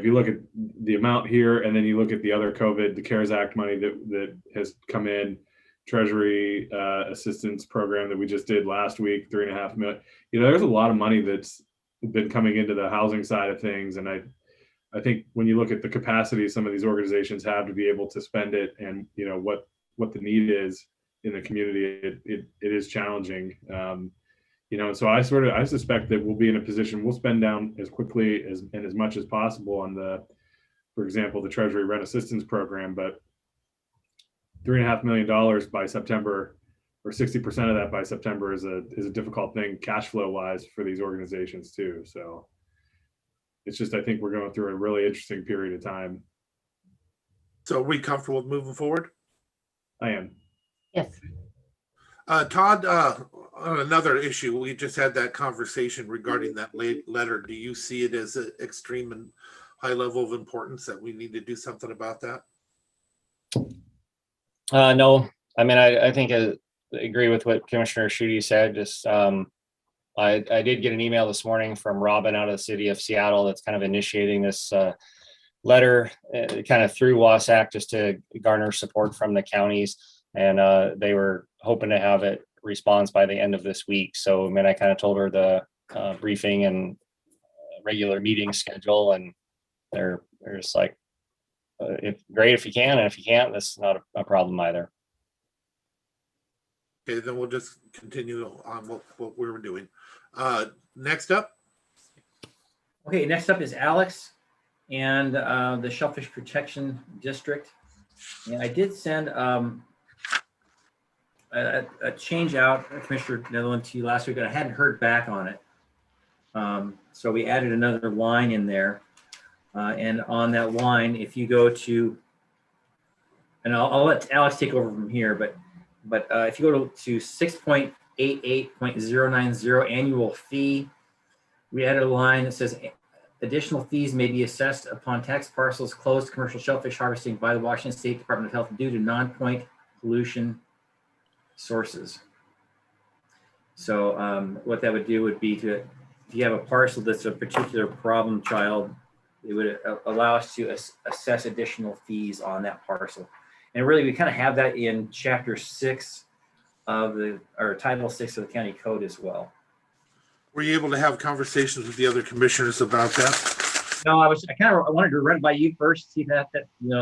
[SPEAKER 4] you look at the amount here, and then you look at the other COVID, the CARES Act money that has come in, Treasury assistance program that we just did last week, $3.5 million. There's a lot of money that's been coming into the housing side of things, and I think when you look at the capacity some of these organizations have to be able to spend it, and what the need is in the community, it is challenging. So I suspect that we'll be in a position, we'll spend down as quickly and as much as possible on for example, the Treasury Rent Assistance Program, but $3.5 million by September, or 60% of that by September, is a difficult thing cash flow wise for these organizations too. So it's just, I think we're going through a really interesting period of time.
[SPEAKER 1] So are we comfortable with moving forward?
[SPEAKER 4] I am.
[SPEAKER 3] Yes.
[SPEAKER 1] Todd, on another issue, we just had that conversation regarding that letter. Do you see it as an extreme and high level of importance that we need to do something about that?
[SPEAKER 7] No, I mean, I think I agree with what Commissioner Schutte said. Just I did get an email this morning from Robin out of the city of Seattle that's kind of initiating this letter kind of through WASAC just to garner support from the counties. And they were hoping to have it response by the end of this week. So, I mean, I kind of told her the briefing and regular meeting schedule, and they're just like, great if you can, and if you can't, that's not a problem either.
[SPEAKER 1] Okay, then we'll just continue on what we were doing. Next up.
[SPEAKER 6] Okay, next up is Alex and the Shellfish Protection District. And I did send a change out, Commissioner Netherland, to you last week, and I hadn't heard back on it. So we added another line in there. And on that line, if you go to, and I'll let Alex take over from here, but if you go to 6.88.090 annual fee, we added a line that says additional fees may be assessed upon tax parcels closed to commercial shellfish harvesting by the Washington State Department of Health due to non-point pollution sources. So what that would do would be to, if you have a parcel that's a particular problem child, it would allow us to assess additional fees on that parcel. And really, we kind of have that in Chapter 6 or Title 6 of the County Code as well.
[SPEAKER 1] Were you able to have conversations with the other commissioners about that?
[SPEAKER 6] No, I wanted to run it by you first, see if that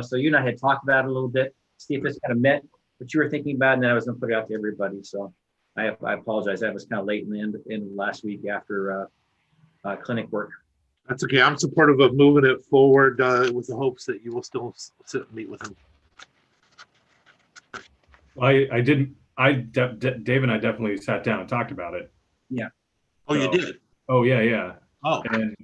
[SPEAKER 6] so you and I had talked about it a little bit, see if this kind of met what you were thinking about, and then I was going to put it out to everybody. So I apologize. That was kind of late in the end of last week after clinic work.
[SPEAKER 1] That's okay. I'm supportive of moving it forward with the hopes that you will still sit and meet with him.
[SPEAKER 4] I didn't. Dave and I definitely sat down and talked about it.
[SPEAKER 6] Yeah.
[SPEAKER 1] Oh, you did?
[SPEAKER 4] Oh, yeah.
[SPEAKER 1] Oh.
[SPEAKER 4] And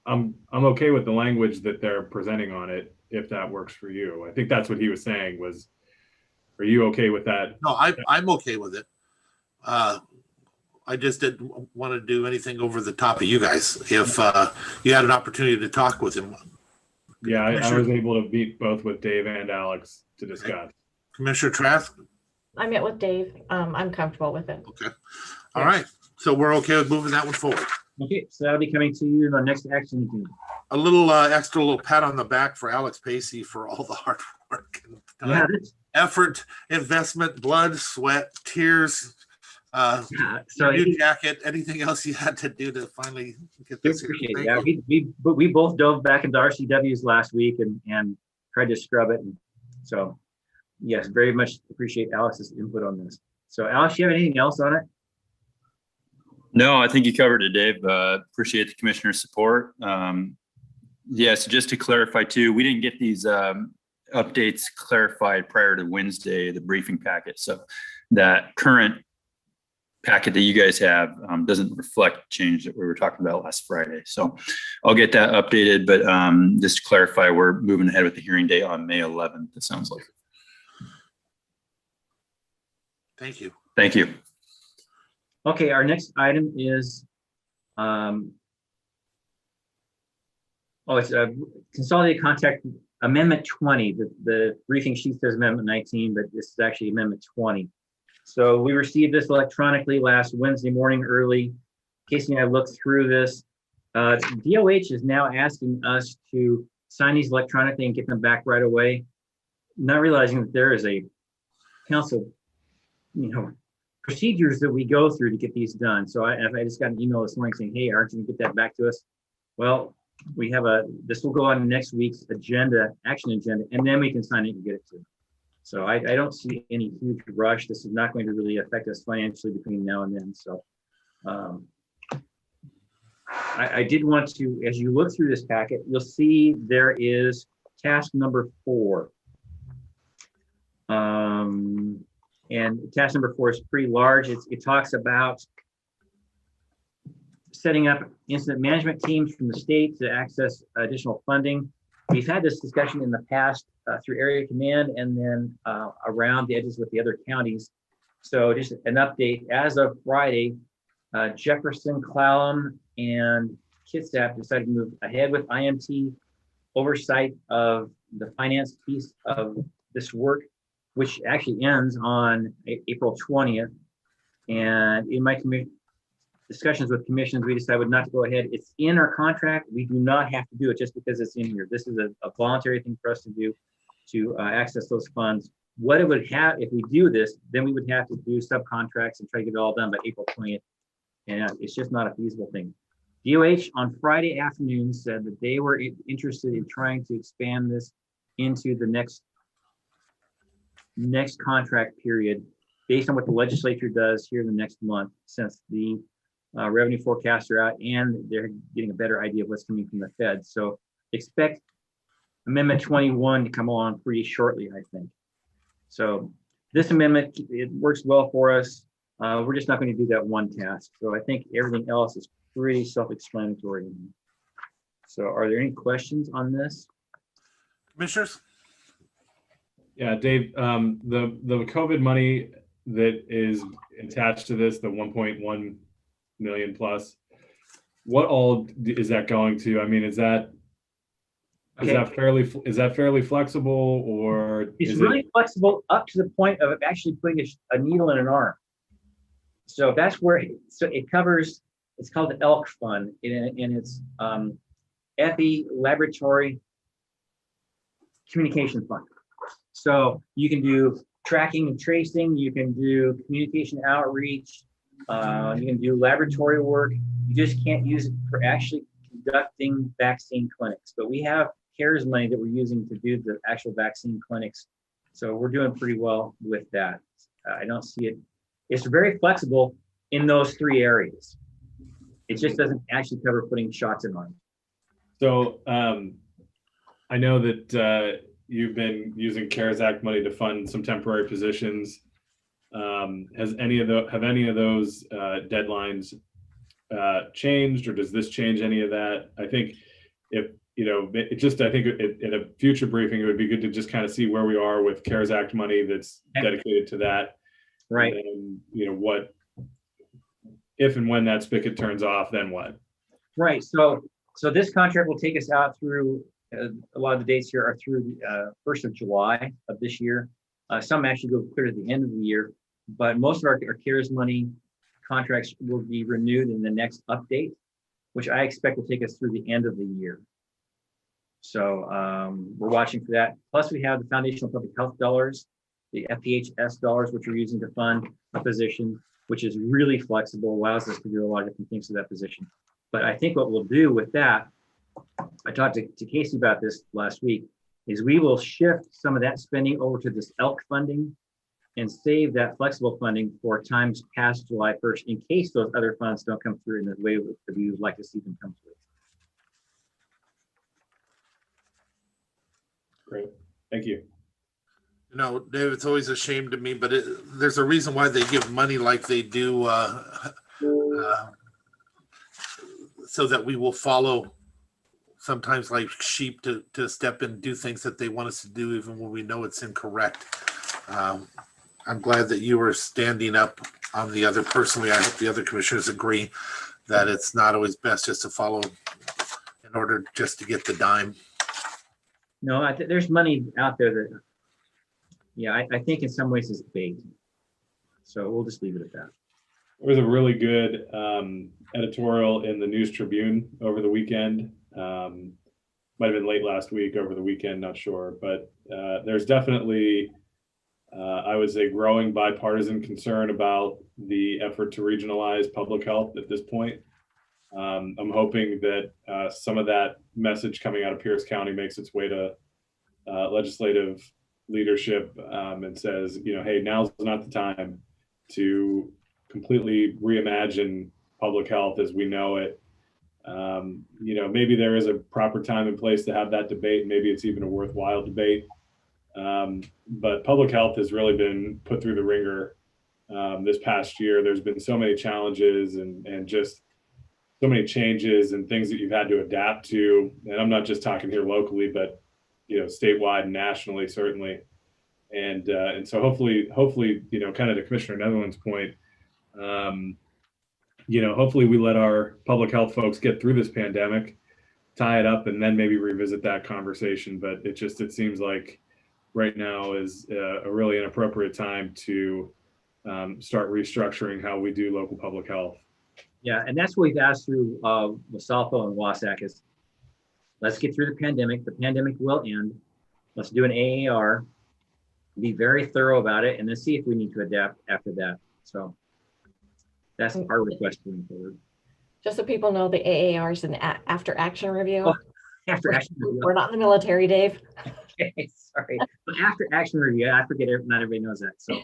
[SPEAKER 4] I'm okay with the language that they're presenting on it, if that works for you. I think that's what he was saying was, are you okay with that?
[SPEAKER 1] No, I'm okay with it. I just didn't want to do anything over the top of you guys. If you had an opportunity to talk with him.
[SPEAKER 4] Yeah, I was able to meet both with Dave and Alex to discuss.
[SPEAKER 1] Commissioner Trask?
[SPEAKER 3] I met with Dave. I'm comfortable with it.
[SPEAKER 1] Okay. All right. So we're okay with moving that one forward.
[SPEAKER 6] Okay, so that'll be coming to you in the next action meeting.
[SPEAKER 1] A little extra pat on the back for Alex Pacey for all the hard work and time, effort, investment, blood, sweat, tears, new jacket, anything else you had to do to finally get this here.
[SPEAKER 6] Yeah, we both dove back into RCWs last week and tried to scrub it. And so, yes, very much appreciate Alex's input on this. So, Alex, you have anything else on it?
[SPEAKER 8] No, I think you covered it, Dave. Appreciate the commissioner's support. Yeah, so just to clarify too, we didn't get these updates clarified prior to Wednesday, the briefing packet. So that current packet that you guys have doesn't reflect change that we were talking about last Friday. So I'll get that updated, but just to clarify, we're moving ahead with the hearing date on May 11th, it sounds like.
[SPEAKER 1] Thank you.
[SPEAKER 8] Thank you.
[SPEAKER 6] Okay, our next item is, it's a consolidated contract amendment 20. The briefing sheet says amendment 19, but this is actually amendment 20. So we received this electronically last Wednesday morning early. Casey and I looked through this. DOH is now asking us to sign these electronically and get them back right away, not realizing that there is a council, procedures that we go through to get these done. So I just got an email this morning saying, hey, aren't you gonna get that back to us? Well, we have this will go on next week's action agenda, and then we can sign it and get it to them. So I don't see any huge rush. This is not going to really affect us financially between now and then. So I did want to, as you look through this packet, you'll see there is task number 4. And task number 4 is pretty large. It talks about setting up incident management teams from the state to access additional funding. We've had this discussion in the past through area command and then around the edges with the other counties. So just an update, as of Friday, Jefferson, Clallam, and Kitsap decided to move ahead with IMT oversight of the finance piece of this work, which actually ends on April 20th. And in my discussions with commissions, we decided not to go ahead. It's in our contract. We do not have to do it just because it's in here. This is a voluntary thing for us to do to access those funds. What it would have, if we do this, then we would have to do subcontracts and try to get it all done by April 20th. And it's just not a feasible thing. DOH on Friday afternoon said that they were interested in trying to expand this into the next contract period based on what the legislature does here in the next month, since the revenue forecasts are out and they're getting a better idea of what's coming from the Fed. So expect Amendment 21 to come along pretty shortly, I think. So this amendment, it works well for us. We're just not going to do that one task. So I think everything else is pretty self-explanatory. So are there any questions on this?
[SPEAKER 1] Commissioners?
[SPEAKER 4] Yeah, Dave, the COVID money that is attached to this, the 1.1 million plus, what all is that going to? I mean, is that fairly flexible, or
[SPEAKER 6] it's really flexible up to the point of actually putting a needle in an arm. So that's where it covers. It's called the Elk Fund, and it's Epi Laboratory Communication Fund. So you can do tracking and tracing. You can do communication outreach. You can do laboratory work. You just can't use it for actually conducting vaccine clinics. But we have CARES money that we're using to do the actual vaccine clinics. So we're doing pretty well with that. I don't see it. It's very flexible in those 3 areas. It just doesn't actually cover putting shots in on.
[SPEAKER 4] So I know that you've been using CARES Act money to fund some temporary positions. Have any of those deadlines changed, or does this change any of that? I think in a future briefing, it would be good to just kind of see where we are with CARES Act money that's dedicated to that.
[SPEAKER 6] Right.
[SPEAKER 4] And what, if and when that spigot turns off, then what?
[SPEAKER 6] Right. So this contract will take us out through a lot of the dates here are through the 1st of July of this year. Some actually go clear to the end of the year, but most of our CARES money contracts will be renewed in the next update, which I expect will take us through the end of the year. So we're watching for that. Plus we have the Foundational Public Health dollars, the FPHS dollars, which we're using to fund a position, which is really flexible, allows us to do a lot of different things to that position. But I think what we'll do with that, I talked to Casey about this last week, is we will shift some of that spending over to this Elk funding and save that flexible funding for times past July 1st in case those other funds don't come through in the way that we would like to see them come through.
[SPEAKER 4] Great, thank you.
[SPEAKER 1] Dave, it's always a shame to me, but there's a reason why they give money like they do, so that we will follow, sometimes like sheep, to step in and do things that they want us to do, even when we know it's incorrect. I'm glad that you were standing up on the other. Personally, I hope the other commissioners agree that it's not always best just to follow in order just to get the dime.
[SPEAKER 6] No, there's money out there that, yeah, I think in some ways it's bait. So we'll just leave it at that.
[SPEAKER 4] There was a really good editorial in the News Tribune over the weekend. Might have been late last week, over the weekend, not sure. But there's definitely, I would say, growing bipartisan concern about the effort to regionalize public health at this point. I'm hoping that some of that message coming out of Pierce County makes its way to legislative leadership and says, you know, hey, now's not the time to completely reimagine public health as we know it. You know, maybe there is a proper time and place to have that debate. Maybe it's even a worthwhile debate. But public health has really been put through the ringer this past year. There's been so many challenges and just so many changes and things that you've had to adapt to. And I'm not just talking here locally, but, you know, statewide and nationally, certainly. And so hopefully, you know, kind of to Commissioner Netherland's point, you know, hopefully we let our public health folks get through this pandemic, tie it up, and then maybe revisit that conversation. But it seems like right now is a really inappropriate time to start restructuring how we do local public health.
[SPEAKER 6] Yeah, and that's what we've asked through Wasalpo and Wasac is, let's get through the pandemic. The pandemic will end. Let's do an AAR, be very thorough about it, and then see if we need to adapt after that. So that's our request going forward.
[SPEAKER 3] Just so people know, the AAR is an after action review.
[SPEAKER 6] Oh, after action review.
[SPEAKER 3] We're not in the military, Dave.
[SPEAKER 6] Okay, sorry. But after action review, I forget, not everybody knows that. So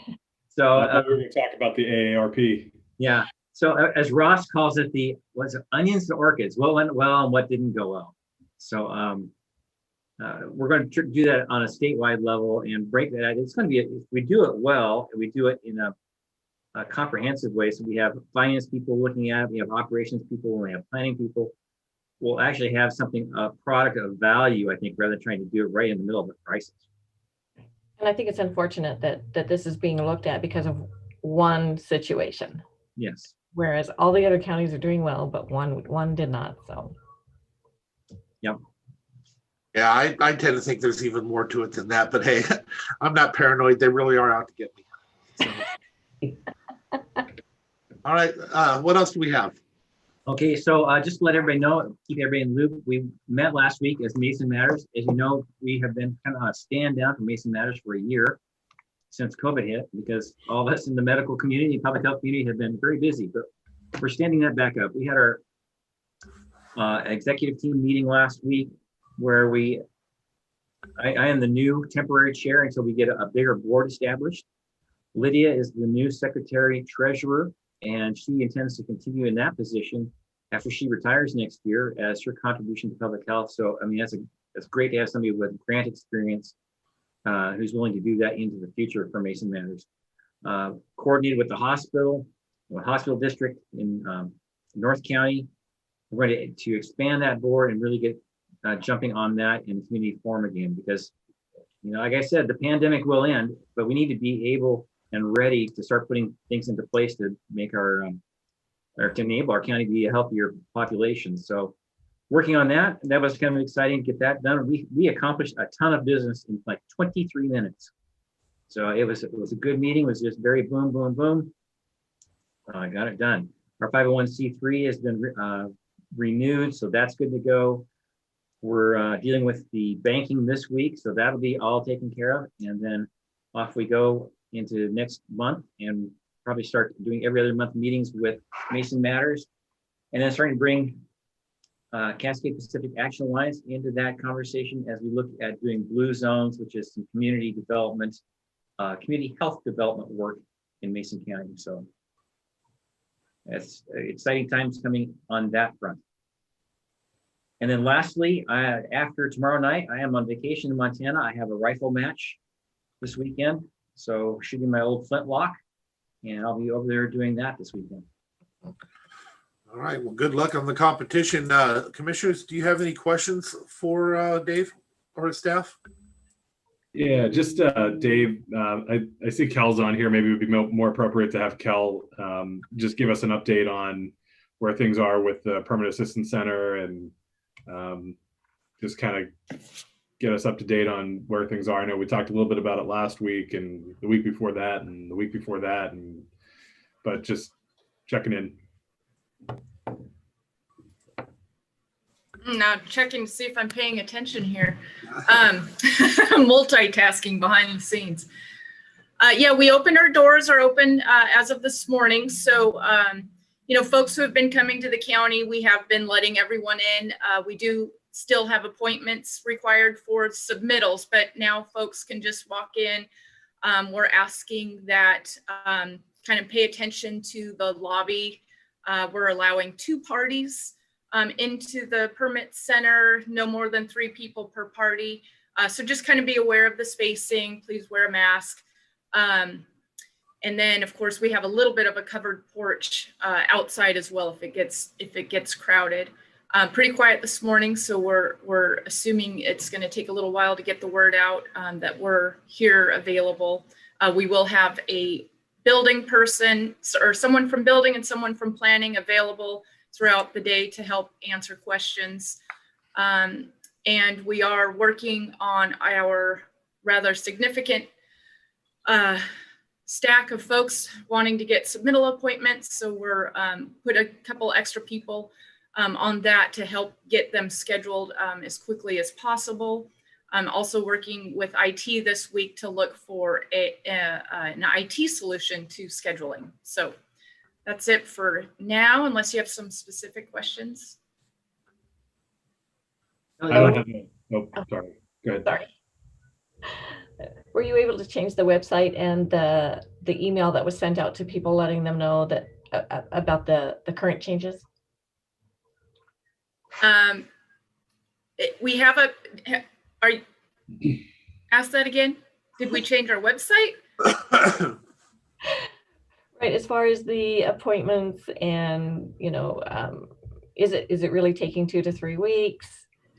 [SPEAKER 4] we're going to talk about the AARP.
[SPEAKER 6] Yeah. So as Ross calls it, was it onions to orchids? What went well and what didn't go well? So we're going to do that on a statewide level and break that out. It's going to be, if we do it well, and we do it in a comprehensive way. So we have finance people looking at it, we have operations people, we have planning people. We'll actually have something, a product of value, I think, rather than trying to do it right in the middle of the crisis.
[SPEAKER 3] And I think it's unfortunate that this is being looked at because of one situation.
[SPEAKER 6] Yes.
[SPEAKER 3] Whereas all the other counties are doing well, but one did not. So.
[SPEAKER 6] Yep.
[SPEAKER 1] Yeah, I tend to think there's even more to it than that. But hey, I'm not paranoid. They really are out to get me. So. All right. What else do we have?
[SPEAKER 6] Okay, so just to let everybody know, keep everybody in the loop. We met last week as Mason Matters. As you know, we have been kind of on a stand down from Mason Matters for a year since COVID hit, because all of us in the medical community, public health community have been very busy, but we're standing that back up. We had our executive team meeting last week where I am the new temporary chair until we get a bigger board established. Lydia is the new secretary treasurer, and she intends to continue in that position after she retires next year as her contribution to public health. So, I mean, that's great to have somebody with grant experience who's willing to do that into the future for Mason Matters. Coordinated with the hospital district in North County. We're ready to expand that board and really get jumping on that in community forum again, because, you know, like I said, the pandemic will end, but we need to be able and ready to start putting things into place to make or to enable our county to be a healthier population. So working on that was kind of exciting to get that done. We accomplished a ton of business in like 23 minutes. So it was a good meeting. It was just very boom, boom, boom. I got it done. Our 501c3 has been renewed, so that's good to go. We're dealing with the banking this week, so that'll be all taken care of. And then off we go into next month and probably start doing every other month meetings with Mason Matters. And then starting to bring Cascade Pacific Action Alliance into that conversation as we look at doing blue zones, which is some community development, community health development work in Mason County. So that's exciting times coming on that front. And then lastly, after tomorrow night, I am on vacation in Montana. I have a rifle match this weekend. So shooting my old flintlock, and I'll be over there doing that this weekend.
[SPEAKER 1] All right. Well, good luck on the competition. Commissioners, do you have any questions for Dave or his staff?
[SPEAKER 4] Yeah, just Dave, I see Kel's on here. Maybe it would be more appropriate to have Kel just give us an update on where things are with the Permanent Assistance Center and just kind of get us up to date on where things are. I know we talked a little bit about it last week and the week before that and the week before that, but just checking in.
[SPEAKER 9] Now checking to see if I'm paying attention here. Multitasking behind the scenes. Yeah, we opened our doors are open as of this morning. So, you know, folks who have been coming to the county, we have been letting everyone in. We do still have appointments required for submittals, but now folks can just walk in. We're asking that kind of pay attention to the lobby. We're allowing 2 parties into the permit center, no more than 3 people per party. So just kind of be aware of the spacing, please wear a mask. And then of course we have a little bit of a covered porch outside as well if it gets crowded. Pretty quiet this morning, so we're assuming it's going to take a little while to get the word out that we're here available. We will have a building person or someone from building and someone from planning available throughout the day to help answer questions. And we are working on our rather significant stack of folks wanting to get submittal appointments. So we're put a couple extra people on that to help get them scheduled as quickly as possible. I'm also working with IT this week to look for an IT solution to scheduling. So that's it for now, unless you have some specific questions.
[SPEAKER 4] I don't have a, oh, sorry. Go ahead.
[SPEAKER 3] Sorry. Were you able to change the website and the email that was sent out to people letting them know that about the current changes?
[SPEAKER 9] We have ask that again. Did we change our website?
[SPEAKER 3] Right, as far as the appointments and, you know, is it really taking 2 to 3 weeks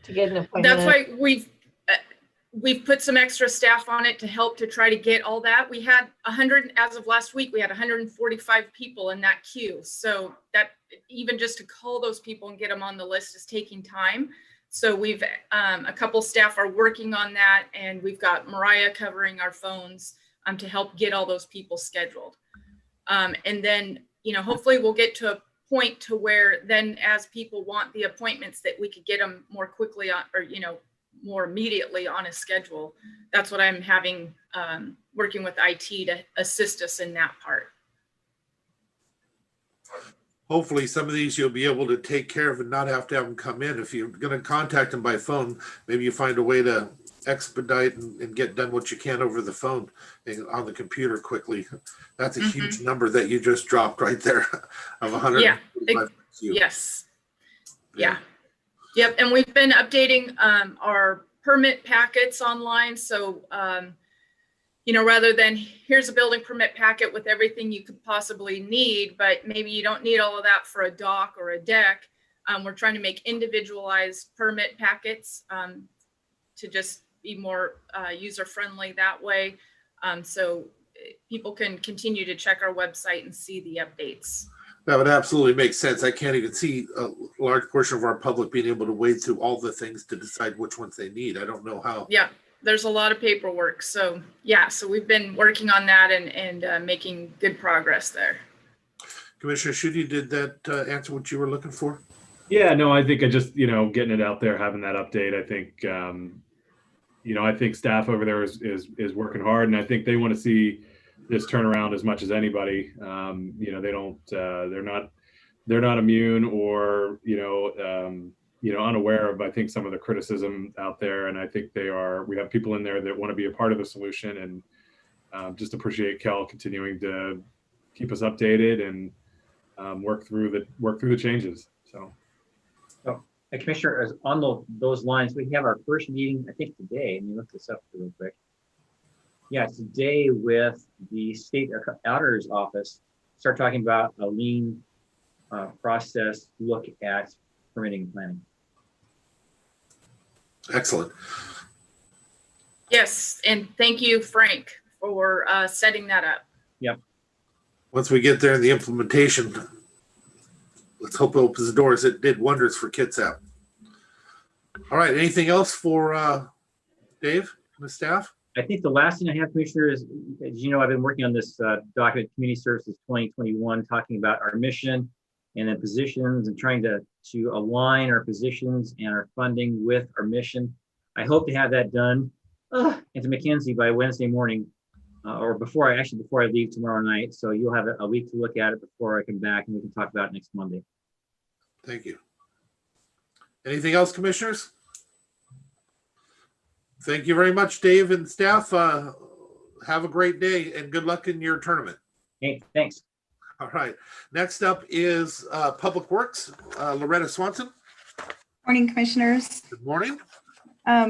[SPEAKER 3] to get an appointment?
[SPEAKER 9] That's why we've put some extra staff on it to help to try to get all that. We had 100, as of last week, we had 145 people in that queue. So that even just to call those people and get them on the list is taking time. So we've, a couple staff are working on that, and we've got Mariah covering our phones to help get all those people scheduled. And then, you know, hopefully we'll get to a point to where then as people want the appointments that we could get them more quickly on, or, you know, more immediately on a schedule. That's what I'm having, working with IT to assist us in that part.
[SPEAKER 1] Hopefully some of these you'll be able to take care of and not have to have them come in. If you're going to contact them by phone, maybe you find a way to expedite and get done what you can over the phone and on the computer quickly. That's a huge number that you just dropped right there of 100.
[SPEAKER 9] Yeah. Yes. Yeah. Yep. And we've been updating our permit packets online. So, you know, rather than here's a building permit packet with everything you could possibly need, but maybe you don't need all of that for a dock or a deck. We're trying to make individualized permit packets to just be more user-friendly that way. So people can continue to check our website and see the updates.
[SPEAKER 1] That would absolutely make sense. I can't even see a large portion of our public being able to wade through all the things to decide which ones they need. I don't know how.
[SPEAKER 9] Yeah, there's a lot of paperwork. So yeah, so we've been working on that and making good progress there.
[SPEAKER 1] Commissioner Schutte, did that answer what you were looking for?
[SPEAKER 4] Yeah, no, I think I just, you know, getting it out there, having that update. I think, you know, I think staff over there is working hard, and I think they want to see this turnaround as much as anybody. You know, they don't, they're not immune or, you know, unaware of, I think, some of the criticism out there. And I think we have people in there that want to be a part of the solution, and just appreciate Kel continuing to keep us updated and work through the changes. So.
[SPEAKER 6] Commissioner, on those lines, we have our first meeting, I think today. Let me look this up real quick. Yeah, today with the state auditor's office, start talking about a lean process look at permitting and planning.
[SPEAKER 1] Excellent.
[SPEAKER 9] Yes, and thank you, Frank, for setting that up.
[SPEAKER 1] Once we get there in the implementation, let's hope it opens the doors. It did wonders for Kitsap. All right, anything else for Dave and the staff?
[SPEAKER 6] I think the last thing I have, Commissioner, is, as you know, I've been working on this document, Community Services 2021, talking about our mission and then positions and trying to align our positions and our funding with our mission. I hope to have that done into McKenzie by Wednesday morning, or before I leave tomorrow night. So you'll have a week to look at it before I come back, and we can talk about it next Monday.
[SPEAKER 1] Thank you. Anything else, commissioners? Thank you very much, Dave and staff. Have a great day and good luck in your tournament.
[SPEAKER 6] Hey, thanks.
[SPEAKER 1] All right. Next up is Public Works, Loretta Swanson.
[SPEAKER 10] Morning, Commissioners.
[SPEAKER 1] Good morning.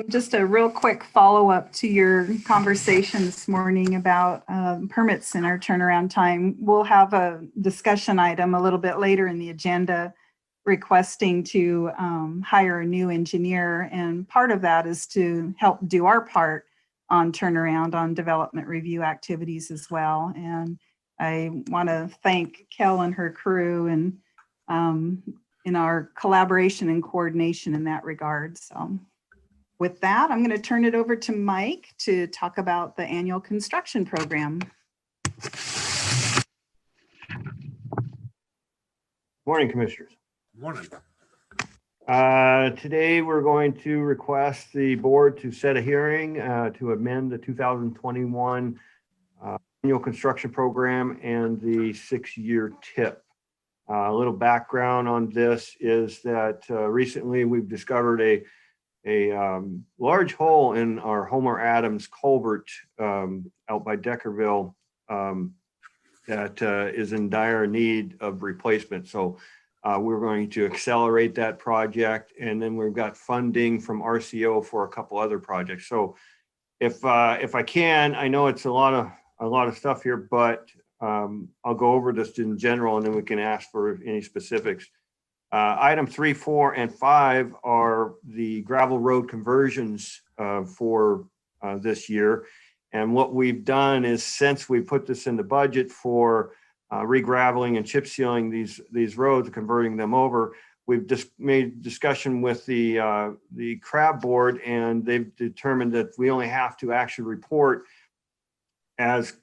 [SPEAKER 10] Just a real quick follow-up to your conversation this morning about permits and our turnaround time. We'll have a discussion item a little bit later in the agenda requesting to hire a new engineer. And part of that is to help do our part on turnaround on development review activities as well. And I want to thank Kel and her crew and in our collaboration and coordination in that regard. So with that, I'm going to turn it over to Mike to talk about the annual construction program.
[SPEAKER 11] Morning, Commissioners.
[SPEAKER 1] Morning.
[SPEAKER 11] Today, we're going to request the board to set a hearing to amend the 2021 annual construction program and the 6-year TIP. A little background on this is that recently we've discovered a large hole in our Homer Adams culvert out by Deckerville that is in dire need of replacement. So we're going to accelerate that project, and then we've got funding from RCO for a couple other projects. So if I can, I know it's a lot of stuff here, but I'll go over this in general, and then we can ask for any specifics. Item 3, 4, and 5 are the gravel road conversions for this year. And what we've done is, since we put this in the budget for re-graveling and chip sealing these roads, converting them over, we've just made discussion with the CRAB board, and they've determined that we only have to actually report as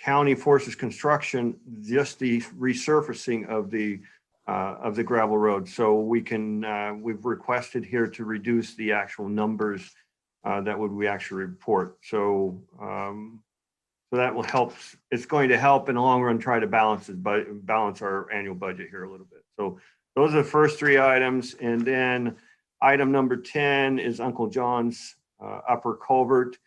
[SPEAKER 11] county forces construction just the resurfacing of the gravel road. So we can we've requested here to reduce the actual numbers that we actually report. So so that will help. It's going to help in the long run try to balance our annual budget here a little bit. So those are the first 3 items, and then item number 10 is Uncle John's upper culvert.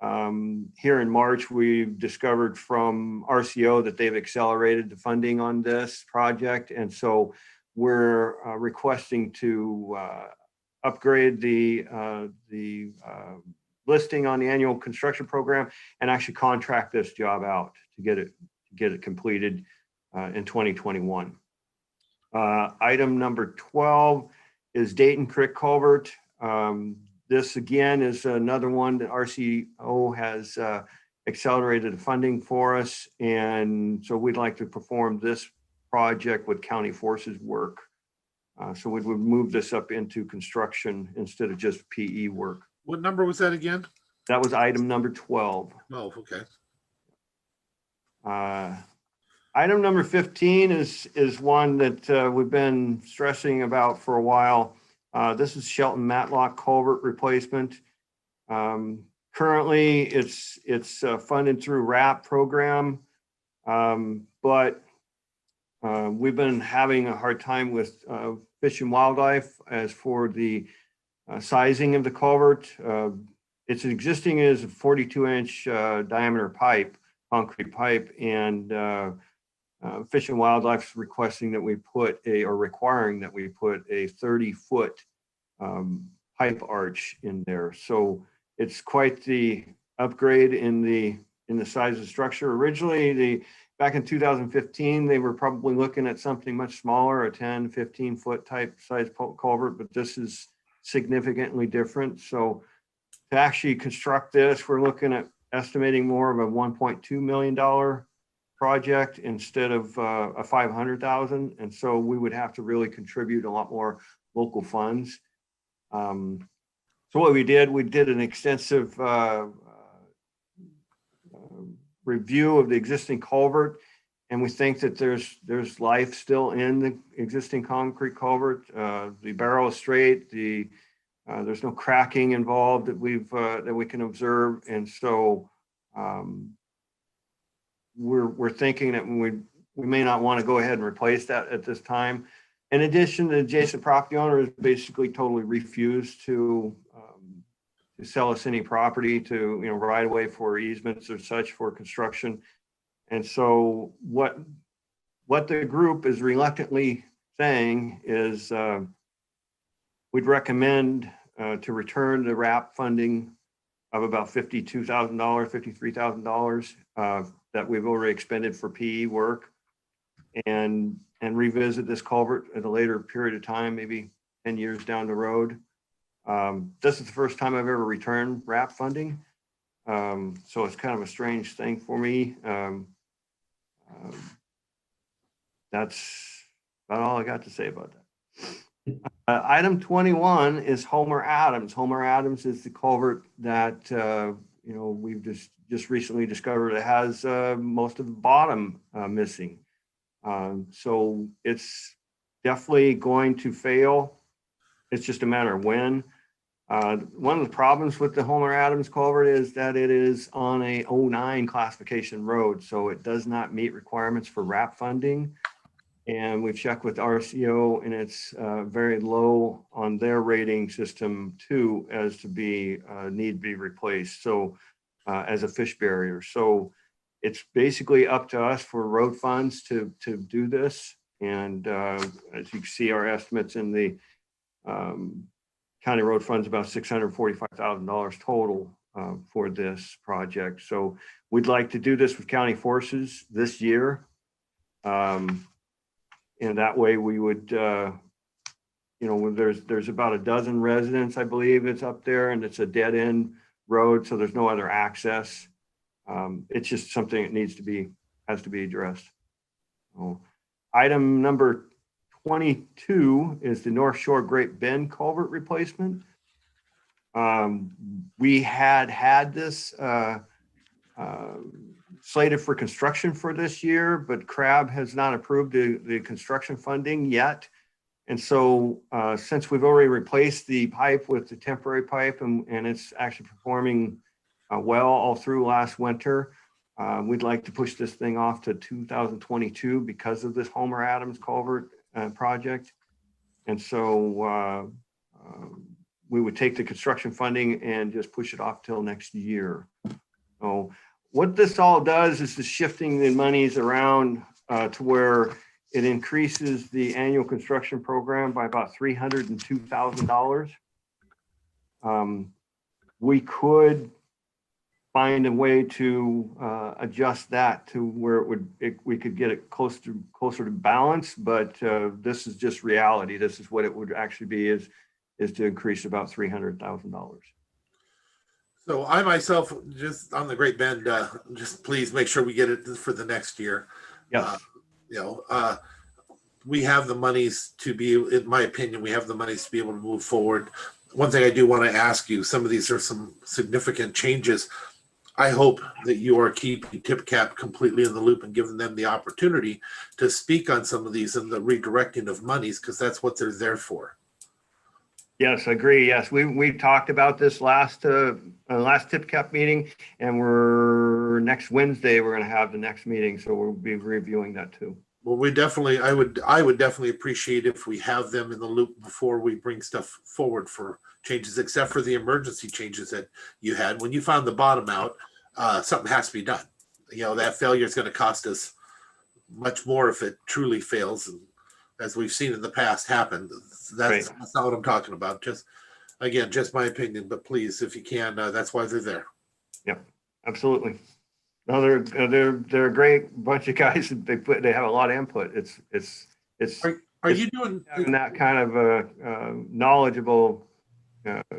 [SPEAKER 11] Here in March, we've discovered from RCO that they've accelerated the funding on this project. And so we're requesting to upgrade the listing on the annual construction program and actually contract this job out to get it completed in 2021. Item number 12 is Dayton Crick Culvert. This again is another one that RCO has accelerated the funding for us. And so we'd like to perform this project with county forces work. So we would move this up into construction instead of just PE work.
[SPEAKER 1] What number was that again?
[SPEAKER 11] That was item number 12.
[SPEAKER 1] Oh, okay.
[SPEAKER 11] Item number 15 is one that we've been stressing about for a while. This is Shelton Matlock culvert replacement. Currently, it's funded through RAP program, but we've been having a hard time with Fish and Wildlife as for the sizing of the culvert. It's existing as a 42-inch diameter pipe, concrete pipe, and Fish and Wildlife is requesting that we put requiring that we put a 30-foot pipe arch in there. So it's quite the upgrade in the size of the structure. Originally, back in 2015, they were probably looking at something much smaller, a 10, 15-foot type size culvert, but this is significantly different. So to actually construct this, we're looking at estimating more of a $1.2 million project instead of a 500,000. And so we would have to really contribute a lot more local funds. So what we did an extensive review of the existing culvert, and we think that there's life still in the existing concrete culvert. The barrel is straight. There's no cracking involved that we can observe, and so we're thinking that we may not want to go ahead and replace that at this time. In addition, the adjacent property owner has basically totally refused to sell us any property to, right away for easements or such for construction. And so what the group is reluctantly saying is we'd recommend to return the RAP funding of about $52,000, $53,000 that we've already expended for PE work, and revisit this culvert at a later period of time, maybe 10 years down the road. This is the first time I've ever returned RAP funding. So it's kind of a strange thing for me. That's about all I got to say about that. Item 21 is Homer Adams. Homer Adams is the culvert that we've just recently discovered it has most of the bottom missing. So it's definitely going to fail. It's just a matter of when. One of the problems with the Homer Adams culvert is that it is on a 09 classification road, so it does not meet requirements for RAP funding. And we've checked with RCO, and it's very low on their rating system too, as to be need to be replaced. So as a fish barrier, so it's basically up to us for road funds to do this. And as you can see, our estimates in the county road funds about $645,000 total for this project. So we'd like to do this with county forces this year. And that way we would, there's about a dozen residents, I believe it's up there, and it's a dead end road. So there's no other access. It's just something that has to be addressed. So, item number 22 is the North Shore Great Bend culvert replacement. We had this slated for construction for this year, but CRAB has not approved the construction funding yet. And so since we've already replaced the pipe with the temporary pipe and it's actually performing well all through last winter, we'd like to push this thing off to 2022 because of this Homer Adams culvert project. And so we would take the construction funding and just push it off till next year. So what this all does is just shifting the monies around to where it increases the annual construction program by about $302,000. We could find a way to adjust that to where we could get it closer to balance, but this is just reality. This is what it would actually be is to increase about $300,000.
[SPEAKER 1] So I myself, just on the Great Bend, just please make sure we get it for the next year.
[SPEAKER 11] Yeah.
[SPEAKER 1] We have the monies to be, in my opinion, we have the monies to be able to move forward. One thing I do want to ask you, some of these are some significant changes. I hope that you are keeping TIPCAP completely in the loop and giving them the opportunity to speak on some of these and the redirecting of monies, because that's what they're there for.
[SPEAKER 11] Yes, I agree. Yes, we talked about this last TIPCAP meeting, and next Wednesday we're going to have the next meeting, so we'll be reviewing that too.
[SPEAKER 1] Well, I would definitely appreciate if we have them in the loop before we bring stuff forward for changes, except for the emergency changes that you had. When you found the bottom out, something has to be done. That failure is going to cost us much more if it truly fails. And as we've seen in the past happen, that's not what I'm talking about. Just my opinion, but please, if you can, that's why they're there.
[SPEAKER 11] Yep, absolutely. No, they're a great bunch of guys. They have a lot of input.
[SPEAKER 1] Are you doing
[SPEAKER 11] that kind of a knowledgeable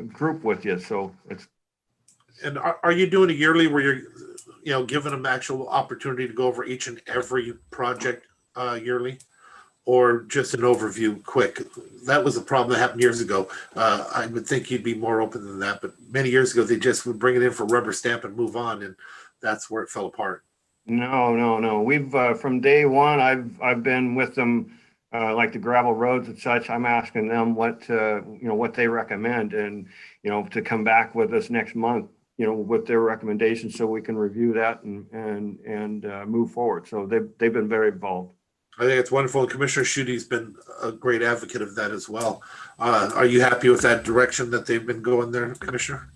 [SPEAKER 11] group with you? So
[SPEAKER 1] And are you doing a yearly where you're, giving them actual opportunity to go over each and every project yearly? Or just an overview quick? That was a problem that happened years ago. I would think you'd be more open than that, but many years ago, they just would bring it in for rubber stamp and move on, and that's where it fell apart.
[SPEAKER 11] No. We've, from day one, I've been with them, like the gravel roads and such. I'm asking them what they recommend, and, to come back with us next month, with their recommendations, so we can review that and move forward. So they've been very involved.
[SPEAKER 1] I think it's wonderful. And Commissioner Schuette's been a great advocate of that as well. Are you happy with that direction that they've been going there, Commissioner?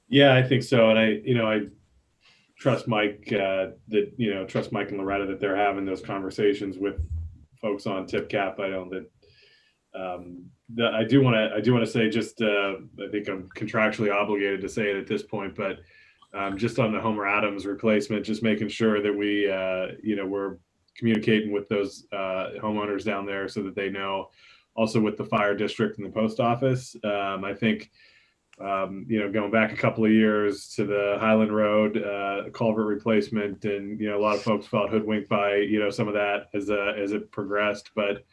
[SPEAKER 4] Yeah, I think so. And I trust Mike trust Mike and Loretta that they're having those conversations with folks on TipCap. I do want to say, just I think I'm contractually obligated to say it at this point, but just on the Homer Adams replacement, just making sure that we we're communicating with those homeowners down there so that they know. Also with the fire district and the post office, I think going back a couple of years to the Highland Road culvert replacement, and a lot of folks felt hoodwinked by some of that as it progressed, but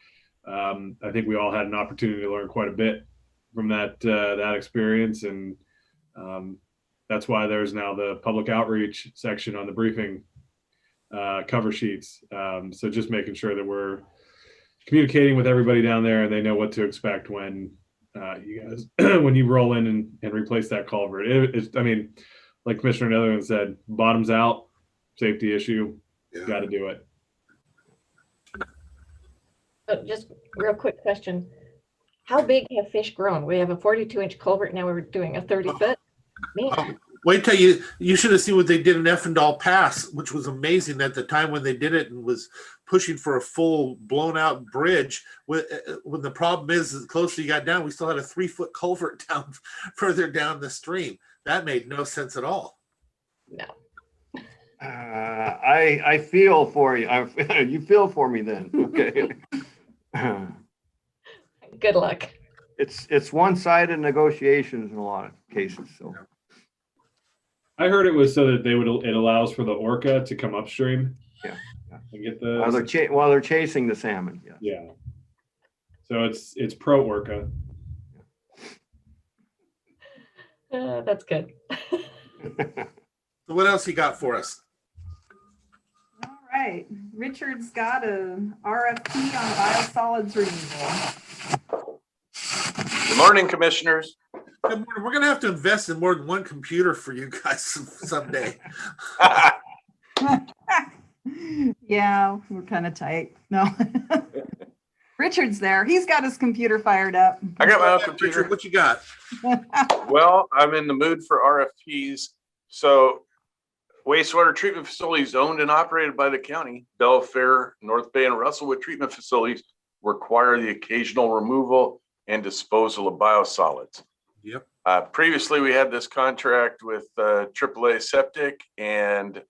[SPEAKER 4] I think we all had an opportunity to learn quite a bit from that experience, and that's why there's now the public outreach section on the briefing cover sheets. So just making sure that we're communicating with everybody down there and they know what to expect when you guys when you roll in and replace that culvert. Like Commissioner Netherland said, bottoms out, safety issue, got to do it.
[SPEAKER 3] Just real quick question. How big have fish grown? We have a 42-inch culvert, now we're doing a 30-foot. Man.
[SPEAKER 1] Wait till you should have seen what they did in Effendall Pass, which was amazing at the time when they did it, and was pushing for a full blown out bridge. When the problem is, the closer you got down, we still had a 3-foot culvert down further down the stream. That made no sense at all.
[SPEAKER 3] No.
[SPEAKER 11] I feel for you. You feel for me then. Okay.
[SPEAKER 3] Good luck.
[SPEAKER 11] It's one-sided negotiations in a lot of cases. So
[SPEAKER 4] I heard it was so that it allows for the orca to come upstream.
[SPEAKER 11] Yeah.
[SPEAKER 4] And get the
[SPEAKER 11] while they're chasing the salmon. Yeah.
[SPEAKER 4] Yeah. So it's pro orca.
[SPEAKER 3] That's good.
[SPEAKER 1] So what else you got for us?
[SPEAKER 10] All right, Richard's got a RFP on biosolids removal.
[SPEAKER 12] Good morning, commissioners.
[SPEAKER 1] Good morning. We're going to have to invest in more than one computer for you guys someday.
[SPEAKER 10] Yeah, we're kind of tight. No. Richard's there. He's got his computer fired up.
[SPEAKER 12] I got my own computer.
[SPEAKER 1] Richard, what you got?
[SPEAKER 12] Well, I'm in the mood for RFPs. So wastewater treatment facilities owned and operated by the county, Belfair, North Bay, and Russellwood treatment facilities require the occasional removal and disposal of biosolids.
[SPEAKER 1] Yep.
[SPEAKER 12] Previously, we had this contract with AAA Septic, and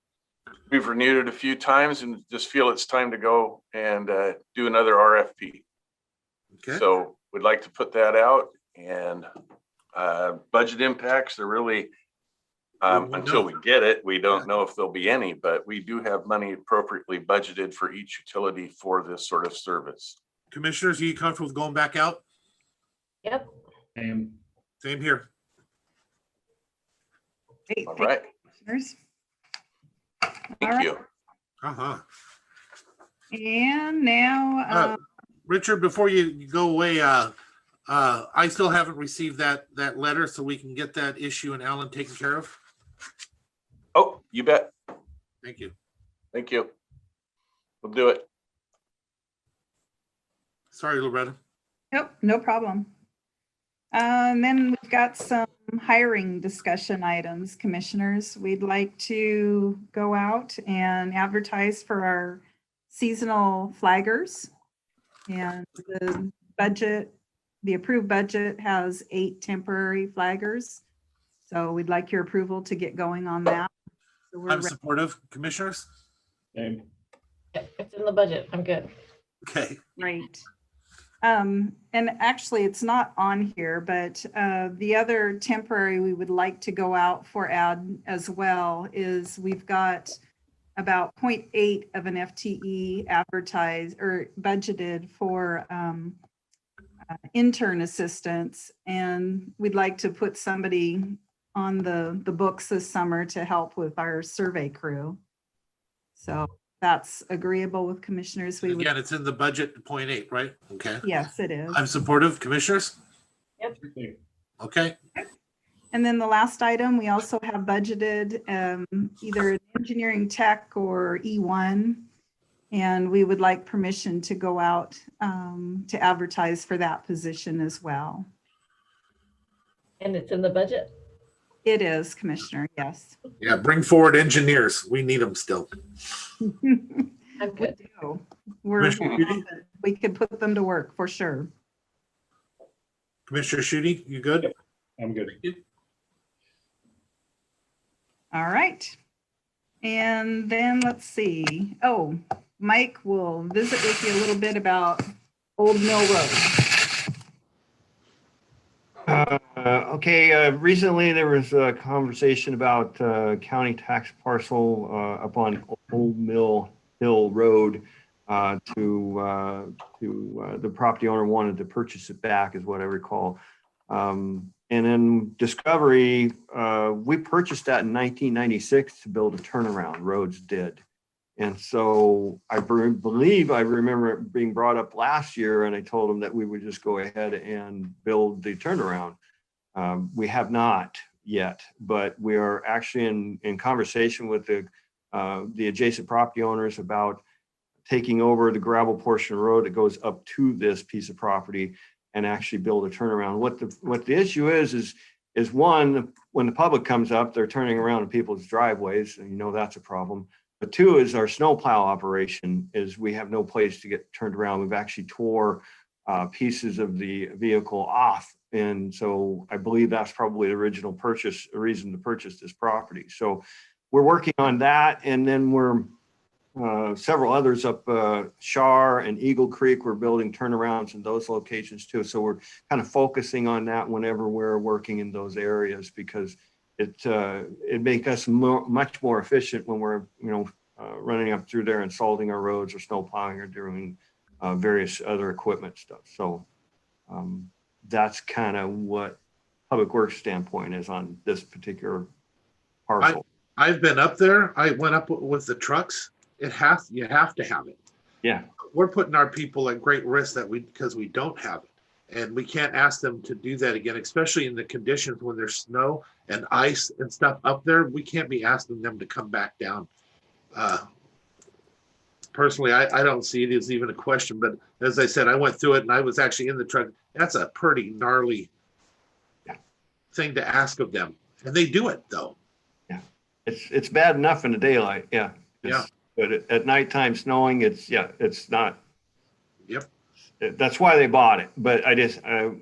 [SPEAKER 12] we've renewed it a few times and just feel it's time to go and do another RFP.
[SPEAKER 1] Okay.
[SPEAKER 12] So we'd like to put that out, and budget impacts are really, until we get it, we don't know if there'll be any, but we do have money appropriately budgeted for each utility for this sort of service.
[SPEAKER 1] Commissioners, are you comfortable with going back out?
[SPEAKER 3] Yep.
[SPEAKER 1] Same here.
[SPEAKER 10] Great.
[SPEAKER 12] All right.
[SPEAKER 10] Commissioners.
[SPEAKER 12] Thank you.
[SPEAKER 1] Uh-huh.
[SPEAKER 10] And now,
[SPEAKER 1] Richard, before you go away, I still haven't received that letter, so we can get that issue and Alan taken care of.
[SPEAKER 12] Oh, you bet.
[SPEAKER 1] Thank you.
[SPEAKER 12] Thank you. We'll do it.
[SPEAKER 1] Sorry, Loretta.
[SPEAKER 10] nope, no problem. And then we've got some hiring discussion items, commissioners. We'd like to go out and advertise for our seasonal flaggers. And the budget, the approved budget has 8 temporary flaggers. So we'd like your approval to get going on that. So we're
[SPEAKER 1] I'm supportive, commissioners.
[SPEAKER 4] Same.
[SPEAKER 3] Yep, it's in the budget. I'm good.
[SPEAKER 1] Okay.
[SPEAKER 10] Great. And actually, it's not on here, but the other temporary we would like to go out for ad as well is we've got about 0.8 of an FTE advertised or budgeted for intern assistants. And we'd like to put somebody on the books this summer to help with our survey crew. So that's agreeable with commissioners. We would,
[SPEAKER 1] Again, it's in the budget 0.8, right? Okay.
[SPEAKER 10] yes, it is.
[SPEAKER 1] I'm supportive. Commissioners?
[SPEAKER 3] Yep.
[SPEAKER 1] Okay.
[SPEAKER 10] And then the last item, we also have budgeted either an engineering tech or E1. And we would like permission to go out to advertise for that position as well.
[SPEAKER 3] And it's in the budget?
[SPEAKER 10] It is, Commissioner, yes.
[SPEAKER 1] Yeah, bring forward engineers. We need them still.
[SPEAKER 3] I'm
[SPEAKER 10] We
[SPEAKER 3] good.
[SPEAKER 10] do. We're
[SPEAKER 1] Commissioner Shooty?
[SPEAKER 10] confident we could put them to work for sure.
[SPEAKER 1] Commissioner Shooty, you good?
[SPEAKER 4] Yep. I'm good.
[SPEAKER 10] All right. And then let's see. Oh, Mike will visit with you a little bit about Old Mill Road.
[SPEAKER 11] Okay, recently there was a conversation about county tax parcel up on Old Mill Hill Road to the property owner wanted to purchase it back is what I recall. And then Discovery, we purchased that in 1996 to build a turnaround, Roads did. And so I believe I remember it being brought up last year and I told them that we would just go ahead and build the turnaround. We have not yet, but we are actually in conversation with the adjacent property owners about taking over the gravel portion of the road that goes up to this piece of property and actually build a turnaround. What the issue is one, when the public comes up, they're turning around in people's driveways, and you know that's a problem. But two is our snowplow operation is we have no place to get turned around. We've actually tore pieces of the vehicle off. And so I believe that's probably the original reason to purchase this property. So we're working on that. And then we're several others up Shar and Eagle Creek. We're building turnarounds in those locations too. So we're kind of focusing on that whenever we're working in those areas because it makes us much more efficient when we're running up through there and salting our roads or snow plowing or doing various other equipment stuff. So that's kind of what Public Works standpoint is on this particular parcel.
[SPEAKER 1] I've been up there. I went up with the trucks. You have to have it.
[SPEAKER 11] Yeah.
[SPEAKER 1] We're putting our people at great risk because we don't have it. And we can't ask them to do that again, especially in the conditions when there's snow and ice and stuff up there. We can't be asking them to come back down. Personally, I don't see it as even a question, but as I said, I went through it and I was actually in the truck. That's a pretty gnarly thing to ask of them. And they do it though.
[SPEAKER 11] Yeah. It's bad enough in the daylight. Yeah.
[SPEAKER 1] Yeah.
[SPEAKER 11] But at nighttime snowing, it's not.
[SPEAKER 1] Yep.
[SPEAKER 11] That's why they bought it, but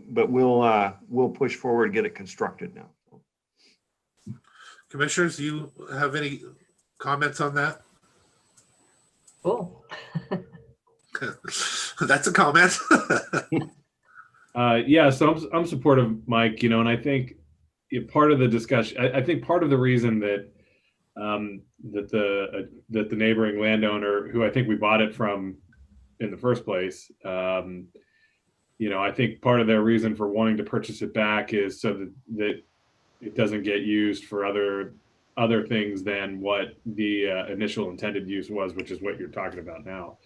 [SPEAKER 11] but we'll push forward and get it constructed now.
[SPEAKER 1] Commissioners, do you have any comments on that?
[SPEAKER 3] Cool.
[SPEAKER 1] That's a comment.
[SPEAKER 4] Yeah, so I'm supportive, Mike, and I think part of the discussion, I think part of the reason that that the neighboring landowner, who I think we bought it from in the first place, I think part of their reason for wanting to purchase it back is so that it doesn't get used for other things than what the initial intended use was, which is what you're talking about now.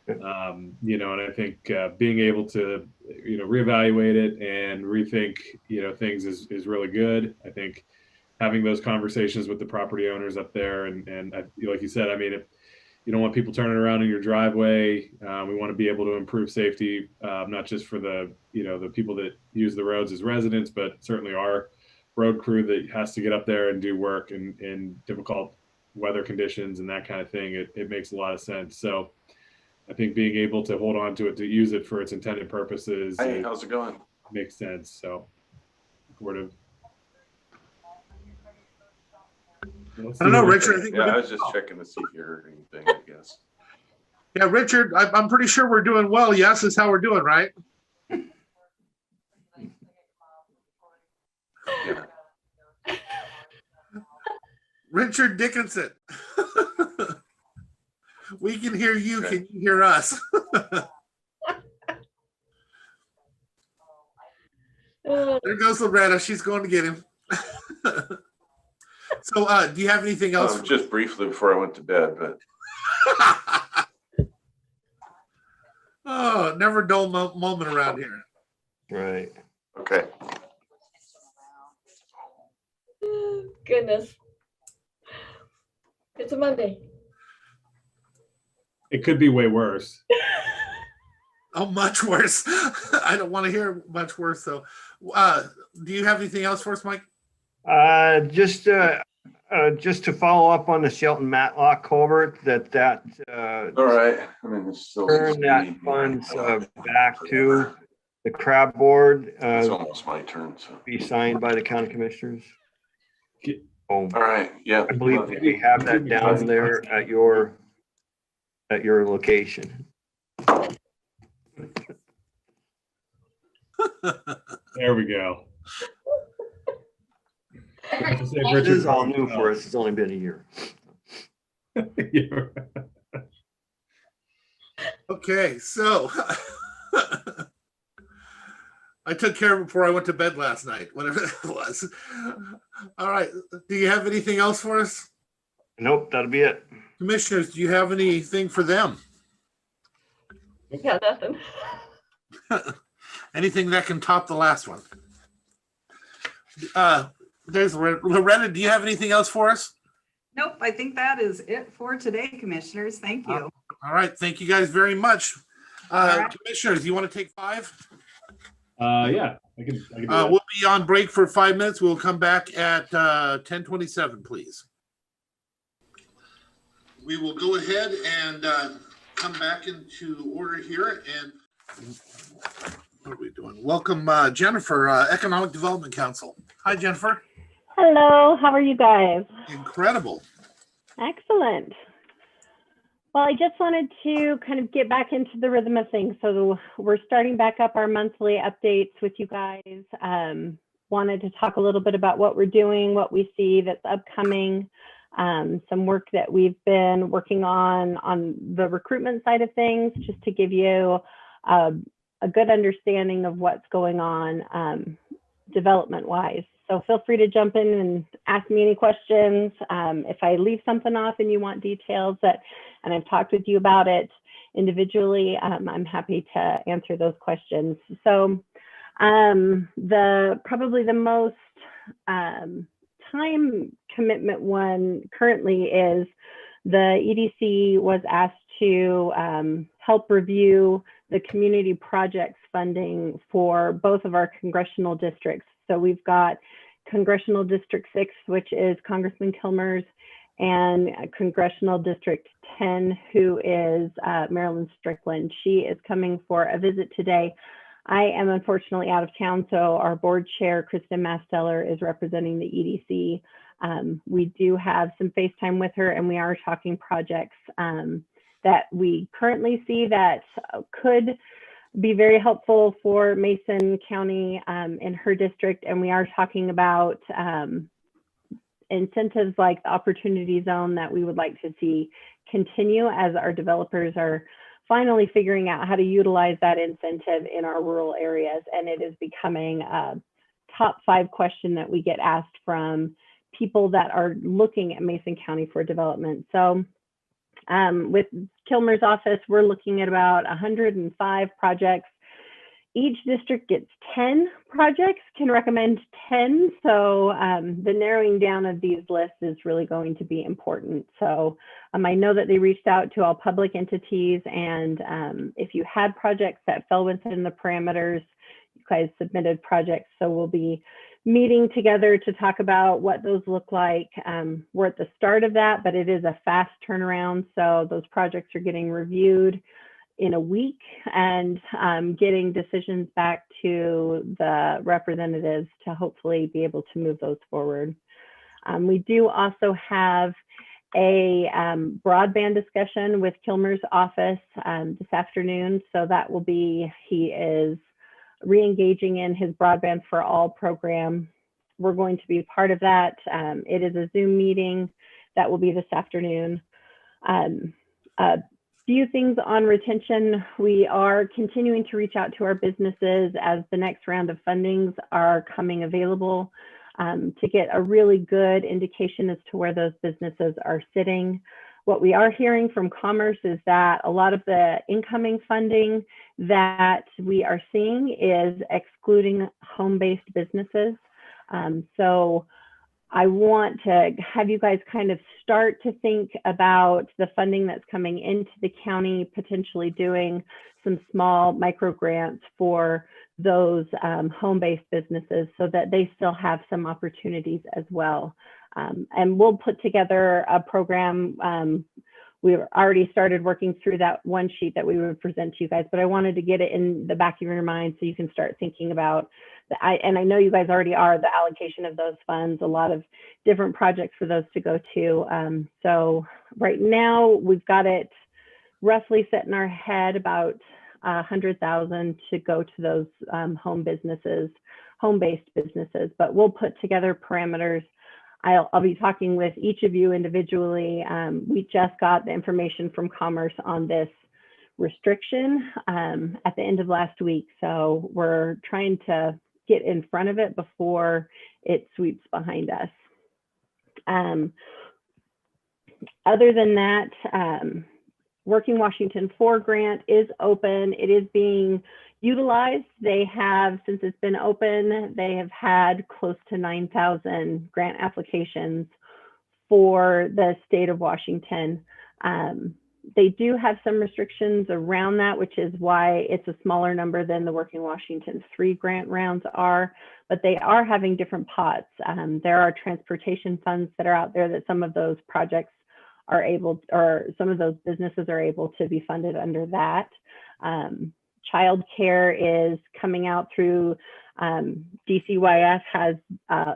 [SPEAKER 4] And I think being able to, reevaluate it and rethink, things is really good. I think having those conversations with the property owners up there and like you said, I mean, if you don't want people turning around in your driveway, we want to be able to improve safety, not just for the people that use the roads as residents, but certainly our road crew that has to get up there and do work in difficult weather conditions and that kind of thing. It makes a lot of sense. So I think being able to hold on to it, to use it for its intended purposes.
[SPEAKER 12] Hey, how's it going?
[SPEAKER 4] Makes sense. So supportive.
[SPEAKER 1] I don't know, Richard. I think
[SPEAKER 12] I was just checking to see if you heard anything, I guess.
[SPEAKER 1] Yeah, Richard, I'm pretty sure we're doing well. Yes, is how we're doing, right?
[SPEAKER 12] Yeah.
[SPEAKER 1] Richard Dickinson. We can hear you.
[SPEAKER 12] Okay.
[SPEAKER 1] Can you hear us? There goes Loretta. She's going to get him. So, do you have anything else?
[SPEAKER 12] Just briefly before I went to bed, but
[SPEAKER 1] Oh, never dull moment around here.
[SPEAKER 11] Right.
[SPEAKER 12] okay.
[SPEAKER 3] Goodness. It's a Monday.
[SPEAKER 4] It could be way worse.
[SPEAKER 1] Oh, much worse. I don't want to hear much worse, though. Do you have anything else for us, Mike?
[SPEAKER 11] Just to follow up on the Shelton Matlock culvert, that
[SPEAKER 12] All right. I mean, it's still.
[SPEAKER 11] turn that funds back to the crab board,
[SPEAKER 12] It's almost my turn, so.
[SPEAKER 11] be signed by the county commissioners. Oh,
[SPEAKER 12] All right, yeah.
[SPEAKER 11] I believe we have that down there at your location.
[SPEAKER 4] There we go.
[SPEAKER 11] This is all new for us. It's only been a year.
[SPEAKER 1] Okay, so I took care of it before I went to bed last night, whatever it was. All right. Do you have anything else for us?
[SPEAKER 11] Nope, that'll be it.
[SPEAKER 1] Commissioners, do you have anything for them?
[SPEAKER 3] Yeah, nothing.
[SPEAKER 1] Anything that can top the last one? There's Loretta. Do you have anything else for us?
[SPEAKER 10] Nope, I think that is it for today, commissioners. Thank you.
[SPEAKER 1] All right. Thank you guys very much.
[SPEAKER 10] right.
[SPEAKER 1] Commissioners, do you want to take 5?
[SPEAKER 4] Yeah, I can do that.
[SPEAKER 1] We'll be on break for 5 minutes. We'll come back at 10:27, please. We will go ahead and come back into order here. And what are we doing? Welcome, Jennifer, Economic Development Council. Hi, Jennifer.
[SPEAKER 13] Hello, how are you guys?
[SPEAKER 1] Incredible.
[SPEAKER 13] Excellent. Well, I just wanted to kind of get back into the rhythm of things. So we're starting back up our monthly updates with you guys. Wanted to talk a little bit about what we're doing, what we see that's upcoming, some work that we've been working on the recruitment side of things, just to give you a good understanding of what's going on development-wise. So feel free to jump in and ask me any questions. If I leave something off and you want details and I've talked with you about it individually, I'm happy to answer those questions. So probably the most time commitment one currently is the EDC was asked to help review the community projects funding for both of our congressional districts. So we've got Congressional District 6, which is Congressman Kilmer's, and Congressional District 10, who is Marilyn Strickland. She is coming for a visit today. I am unfortunately out of town, so our board chair, Kristen Masteller, is representing the EDC. We do have some FaceTime with her, and we are talking projects that we currently see that could be very helpful for Mason County in her district. And we are talking about incentives like the opportunity zone that we would like to see continue as our developers are finally figuring out how to utilize that incentive in our rural areas. And it is becoming a top 5 question that we get asked from people that are looking at Mason County for development. So with Kilmer's office, we're looking at about 105 projects. Each district gets 10 projects, can recommend 10. So the narrowing down of these lists is really going to be important. So I know that they reached out to all public entities, and if you had projects that fell within the parameters, you guys submitted projects. So we'll be meeting together to talk about what those look like. We're at the start of that, but it is a fast turnaround. So those projects are getting reviewed in a week and getting decisions back to the representatives to hopefully be able to move those forward. We do also have a broadband discussion with Kilmer's office this afternoon. So that will be, he is re-engaging in his Broadband for All program we're going to be part of that. It is a Zoom meeting that will be this afternoon. A few things on retention. We are continuing to reach out to our businesses as the next round of fundings are coming available, to get a really good indication as to where those businesses are sitting. What we are hearing from Commerce is that a lot of the incoming funding that we are seeing is excluding home-based businesses. So I want to have you guys kind of start to think about the funding that's coming into the county, potentially doing some small micro grants for those home-based businesses so that they still have some opportunities as well. And we'll put together a program. We've already started working through that one sheet that we would present to you guys, but I wanted to get it in the back of your mind so you can start thinking about and I know you guys already are, the allocation of those funds, a lot of different projects for those to go to. So right now we've got it roughly set in our head about 100,000 to go to those home-based businesses, but we'll put together parameters. I'll be talking with each of you individually. We just got the information from Commerce on this restriction at the end of last week. So we're trying to get in front of it before it sweeps behind us. Other than that, Working Washington 4 grant is open. It is being utilized. They have, since it's been open, they have had close to 9,000 grant applications for the state of Washington. They do have some restrictions around that, which is why it's a smaller number than the Working Washington 3 grant rounds are, but they are having different pots. There are transportation funds that are out there that some of those projects are able, or some of those businesses are able to be funded under that. Child care is coming out through DCYS has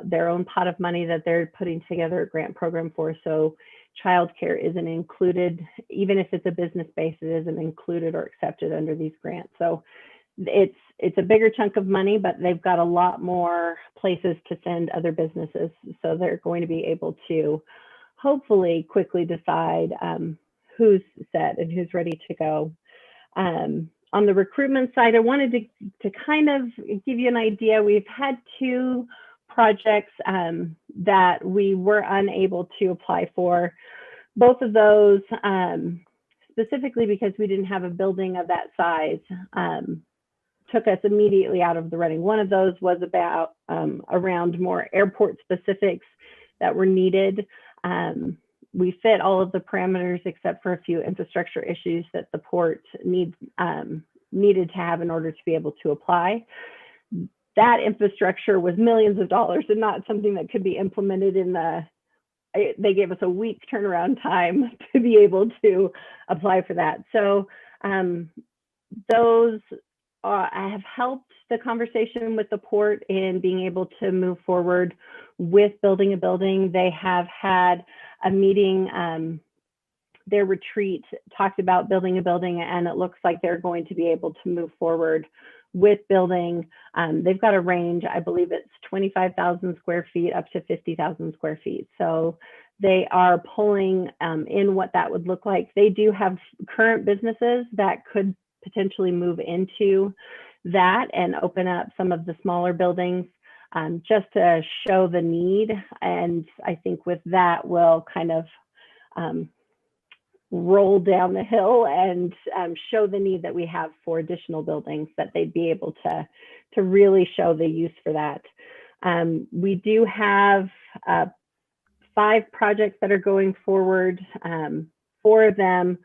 [SPEAKER 13] their own pot of money that they're putting together a grant program for. So childcare isn't included, even if it's a business base, it isn't included or accepted under these grants. So it's a bigger chunk of money, but they've got a lot more places to send other businesses. So they're going to be able to hopefully quickly decide who's set and who's ready to go. On the recruitment side, I wanted to kind of give you an idea. We've had 2 projects that we were unable to apply for. Both of those, specifically because we didn't have a building of that size, took us immediately out of the running. One of those was about around more airport specifics that were needed. We fit all of the parameters except for a few infrastructure issues that the port needed to have in order to be able to apply. That infrastructure was millions of dollars and not something that could be implemented they gave us a week turnaround time to be able to apply for that. So those have helped the conversation with the port in being able to move forward with building a building. They have had a meeting, their retreat talked about building a building, and it looks like they're going to be able to move forward with building. They've got a range, I believe it's 25,000 square feet up to 50,000 square feet. So they are pulling in what that would look like. They do have current businesses that could potentially move into that and open up some of the smaller buildings just to show the need. And I think with that, we'll kind of roll down the hill and show the need that we have for additional buildings, that they'd be able to really show the use for that. We do have 5 projects that are going forward. 4 of them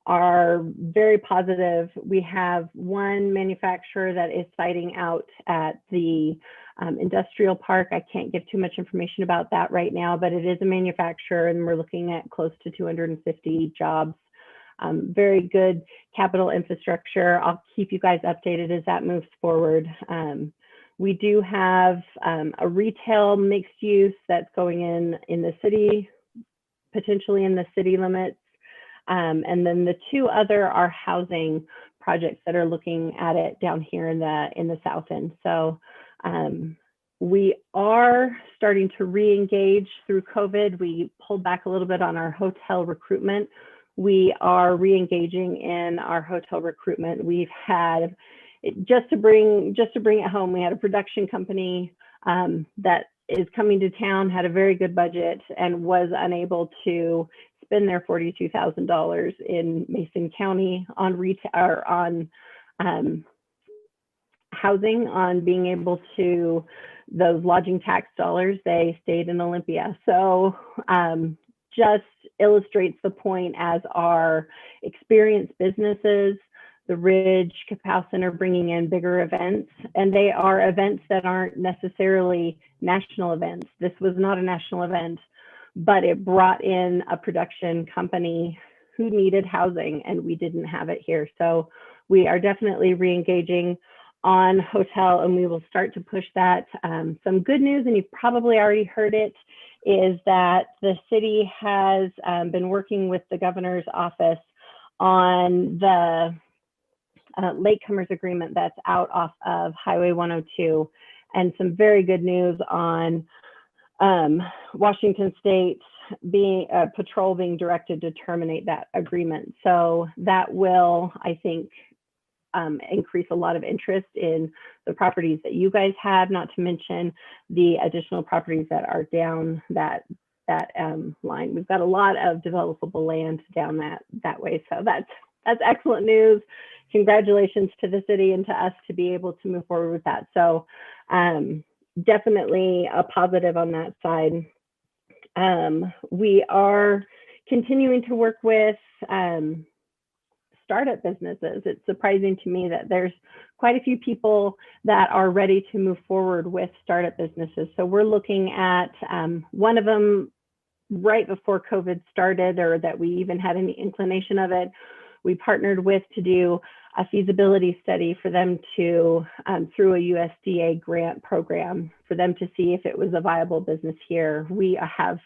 [SPEAKER 13] are very positive. We have one manufacturer that is siting out at the industrial park. I can't give too much information about that right now, but it is a manufacturer and we're looking at close to 250 jobs. Very good capital infrastructure. I'll keep you guys updated as that moves forward. We do have a retail mixed use that's going in the city, potentially in the city limits. And then the 2 other are housing projects that are looking at it down here in the south end. So We are starting to re-engage through COVID. We pulled back a little bit on our hotel recruitment. We are re-engaging in our hotel recruitment. We've had, just to bring it home, we had a production company that is coming to town, had a very good budget, and was unable to spend their $42,000 in Mason County on retail or on housing, on being able to those lodging tax dollars. They stayed in Olympia. So just illustrates the point as our experienced businesses, the Ridge, Kapow Center, bringing in bigger events, and they are events that aren't necessarily national events. This was not a national event, but it brought in a production company who needed housing, and we didn't have it here. So we are definitely re-engaging on hotel, and we will start to push that. Some good news, and you've probably already heard it, is that the city has been working with the governor's office on the latecomers agreement that's out off of Highway 102, and some very good news on Washington State patrol being directed to terminate that agreement. So that will, I think, increase a lot of interest in the properties that you guys have, not to mention the additional properties that are down that line. We've got a lot of developable land down that way. So that's excellent news. Congratulations to the city and to us to be able to move forward with that. So definitely a positive on that side. We are continuing to work with startup businesses. It's surprising to me that there's quite a few people that are ready to move forward with startup businesses. So we're looking at one of them right before COVID started, or that we even had any inclination of it. We partnered with to do a feasibility study for them to, through a USDA grant program, for them to see if it was a viable business here. We have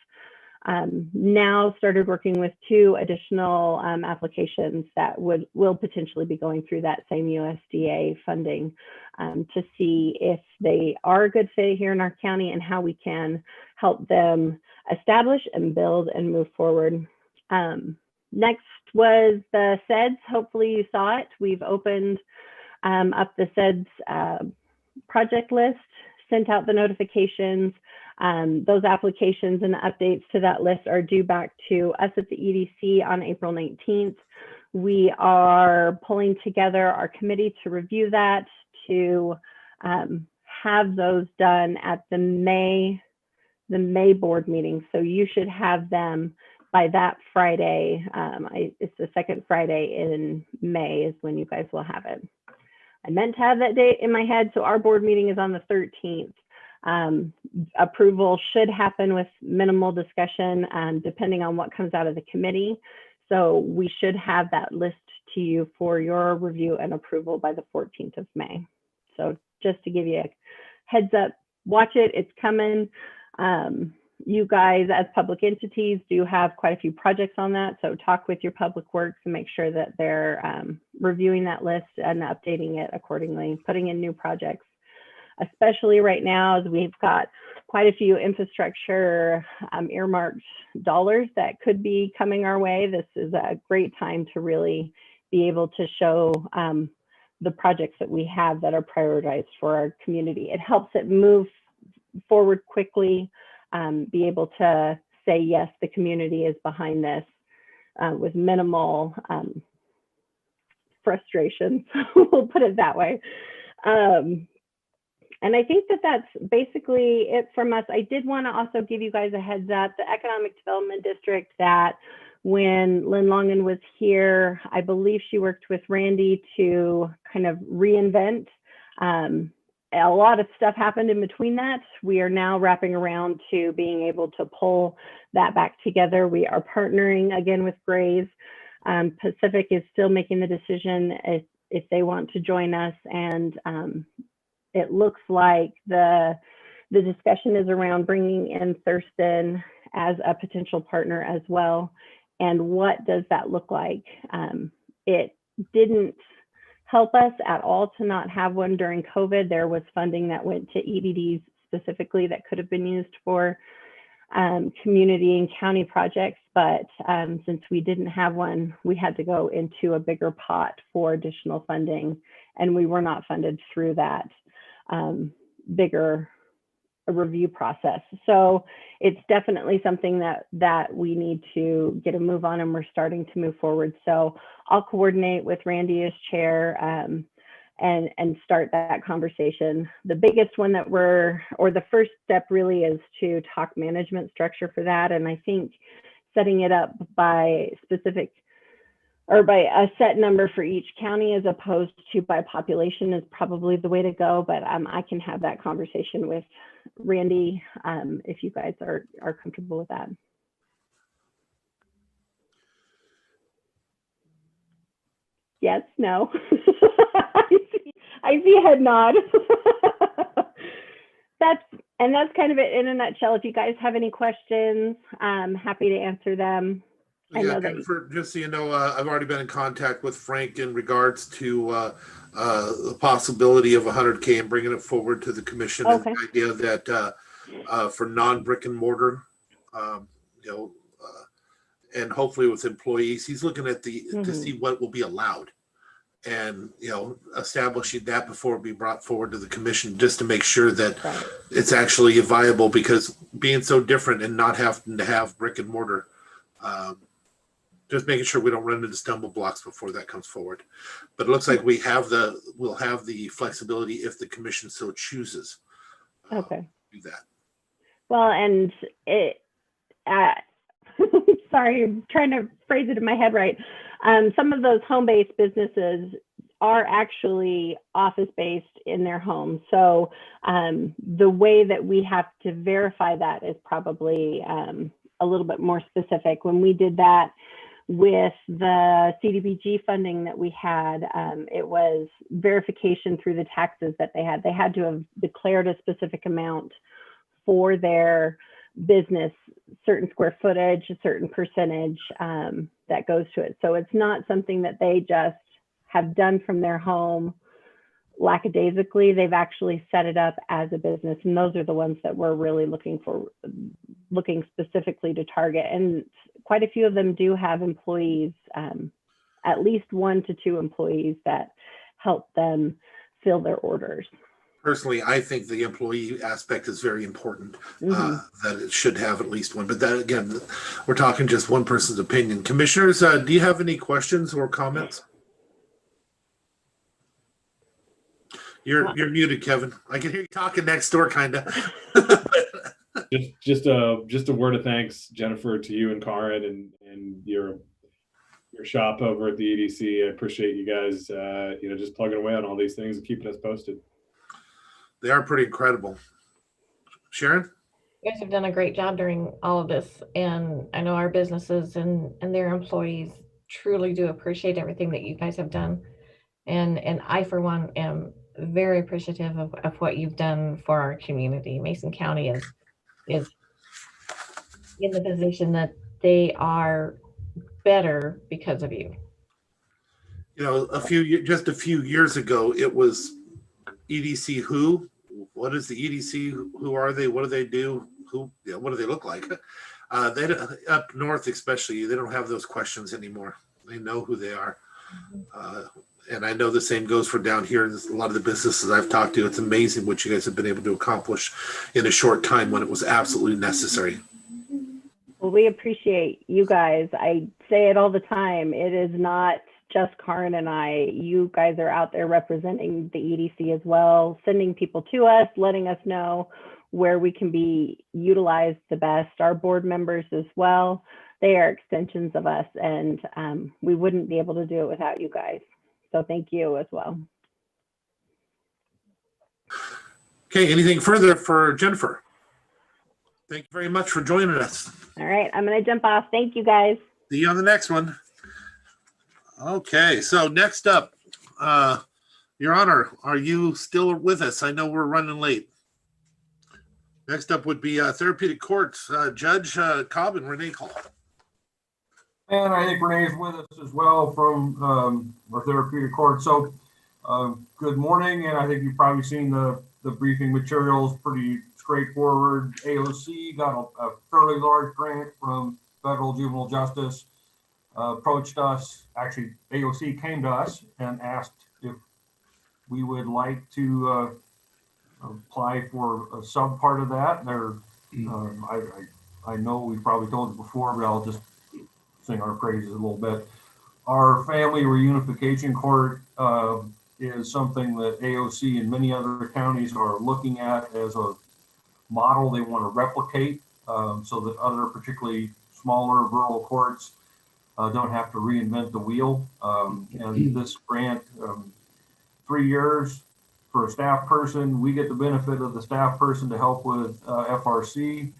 [SPEAKER 13] now started working with 2 additional applications that will potentially be going through that same USDA funding to see if they are a good fit here in our county and how we can help them establish and build and move forward. Next was the CEDS. Hopefully you saw it. We've opened up the CEDS project list, sent out the notifications. Those applications and the updates to that list are due back to us at the EDC on April 19th. We are pulling together our committee to review that, to have those done at the May board meeting. So you should have them by that Friday. It's the second Friday in May is when you guys will have it. I meant to have that date in my head. So our board meeting is on the 13th. Approval should happen with minimal discussion, depending on what comes out of the committee. So we should have that list to you for your review and approval by the 14th of May. So just to give you a heads up, watch it, it's coming. You guys as public entities do have quite a few projects on that. So talk with your public works and make sure that they're reviewing that list and updating it accordingly, putting in new projects. Especially right now, as we've got quite a few infrastructure earmarked dollars that could be coming our way. This is a great time to really be able to show the projects that we have that are prioritized for our community. It helps it move forward quickly, be able to say, yes, the community is behind this with minimal frustration. We'll put it that way. And I think that that's basically it from us. I did want to also give you guys a heads up. The Economic Development District, that when Lynn Longan was here, I believe she worked with Randy to kind of reinvent. A lot of stuff happened in between that. We are now wrapping around to being able to pull that back together. We are partnering again with Grays. Pacific is still making the decision if they want to join us, and it looks like the discussion is around bringing in Thurston as a potential partner as well. And what does that look like? It didn't help us at all to not have one during COVID. There was funding that went to EDDs specifically that could have been used for community and county projects, but since we didn't have one, we had to go into a bigger pot for additional funding, and we were not funded through that bigger review process. So it's definitely something that we need to get a move on, and we're starting to move forward. So I'll coordinate with Randy as chair and start that conversation. The biggest one that the first step really is to talk management structure for that. And I think setting it up by specific or by a set number for each county as opposed to by population is probably the way to go. But I can have that conversation with Randy if you guys are comfortable with that. Yes, no. I see a head nod. That's kind of it in a nutshell. If you guys have any questions, I'm happy to answer them.
[SPEAKER 1] Yeah, Jennifer, just so you know, I've already been in contact with Frank in regards to the possibility of 100K and bringing it forward to the commission.
[SPEAKER 13] Okay.
[SPEAKER 1] And the idea that for non-brick and mortar, and hopefully with employees, he's looking at to see what will be allowed, and establishing that before it be brought forward to the commission, just to make sure that it's actually viable, because being so different and not having to have brick and mortar, just making sure we don't run into stumble blocks before that comes forward. But it looks like we'll have the flexibility if the commission so chooses.
[SPEAKER 13] Okay.
[SPEAKER 1] Do that.
[SPEAKER 13] Well, and sorry, I'm trying to phrase it in my head right. Some of those home-based businesses are actually office-based in their homes. So the way that we have to verify that is probably a little bit more specific. When we did that with the Cdbg funding that we had, it was verification through the taxes that they had. They had to have declared a specific amount for their business, certain square footage, a certain percentage that goes to it. So it's not something that they just have done from their home lackadaisically. They've actually set it up as a business, and those are the ones that we're really looking specifically to target. And quite a few of them do have employees, at least 1 to 2 employees that help them fill their orders.
[SPEAKER 1] Personally, I think the employee aspect is very important, that it should have at least one. But that, again, we're talking just one person's opinion. Commissioners, do you have any questions or comments? You're muted, Kevin. I can hear you talking next door, kind of.
[SPEAKER 4] Just a word of thanks, Jennifer, to you and Karin and your shop over at the EDC. I appreciate you guys, just plugging away on all these things and keeping us posted.
[SPEAKER 1] They are pretty incredible. Sharon?
[SPEAKER 3] You guys have done a great job during all of this, and I know our businesses and their employees truly do appreciate everything that you guys have done. And I, for one, am very appreciative of what you've done for our community. Mason County is in the position that they are better because of you.
[SPEAKER 1] Just a few years ago, it was EDC who? What is the EDC? Who are they? What do they do? What do they look like? They up north, especially, they don't have those questions anymore. They know who they are. And I know the same goes for down here. A lot of the businesses I've talked to, it's amazing what you guys have been able to accomplish in a short time when it was absolutely necessary.
[SPEAKER 13] Well, we appreciate you guys. I say it all the time. It is not just Karin and I. You guys are out there representing the EDC as well, sending people to us, letting us know where we can be utilized the best. Our board members as well, they are extensions of us, and we wouldn't be able to do it without you guys. So thank you as well.
[SPEAKER 1] Okay, anything further for Jennifer? Thank you very much for joining us.
[SPEAKER 13] All right, I'm going to jump off. Thank you, guys.
[SPEAKER 1] See you on the next one. Okay, so next up, Your Honor, are you still with us? I know we're running late. Next up would be Therapeutic Courts, Judge Cobb and Rene call.
[SPEAKER 14] And I think Rene is with us as well from our Therapeutic Court. So good morning, and I think you've probably seen the the briefing materials pretty straightforward. AOC got a fairly large grant from federal juvenile justice, approached us. Actually, AOC came to us and asked if we would like to apply for a sub part of that. There, I know we probably told you before, but I'll just sing our praises a little bit. Our family reunification court is something that AOC and many other counties are looking at as a model they want to replicate, so that other particularly smaller rural courts don't have to reinvent the wheel. And this grant, 3 years for a staff person, we get the benefit of the staff person to help with FRC.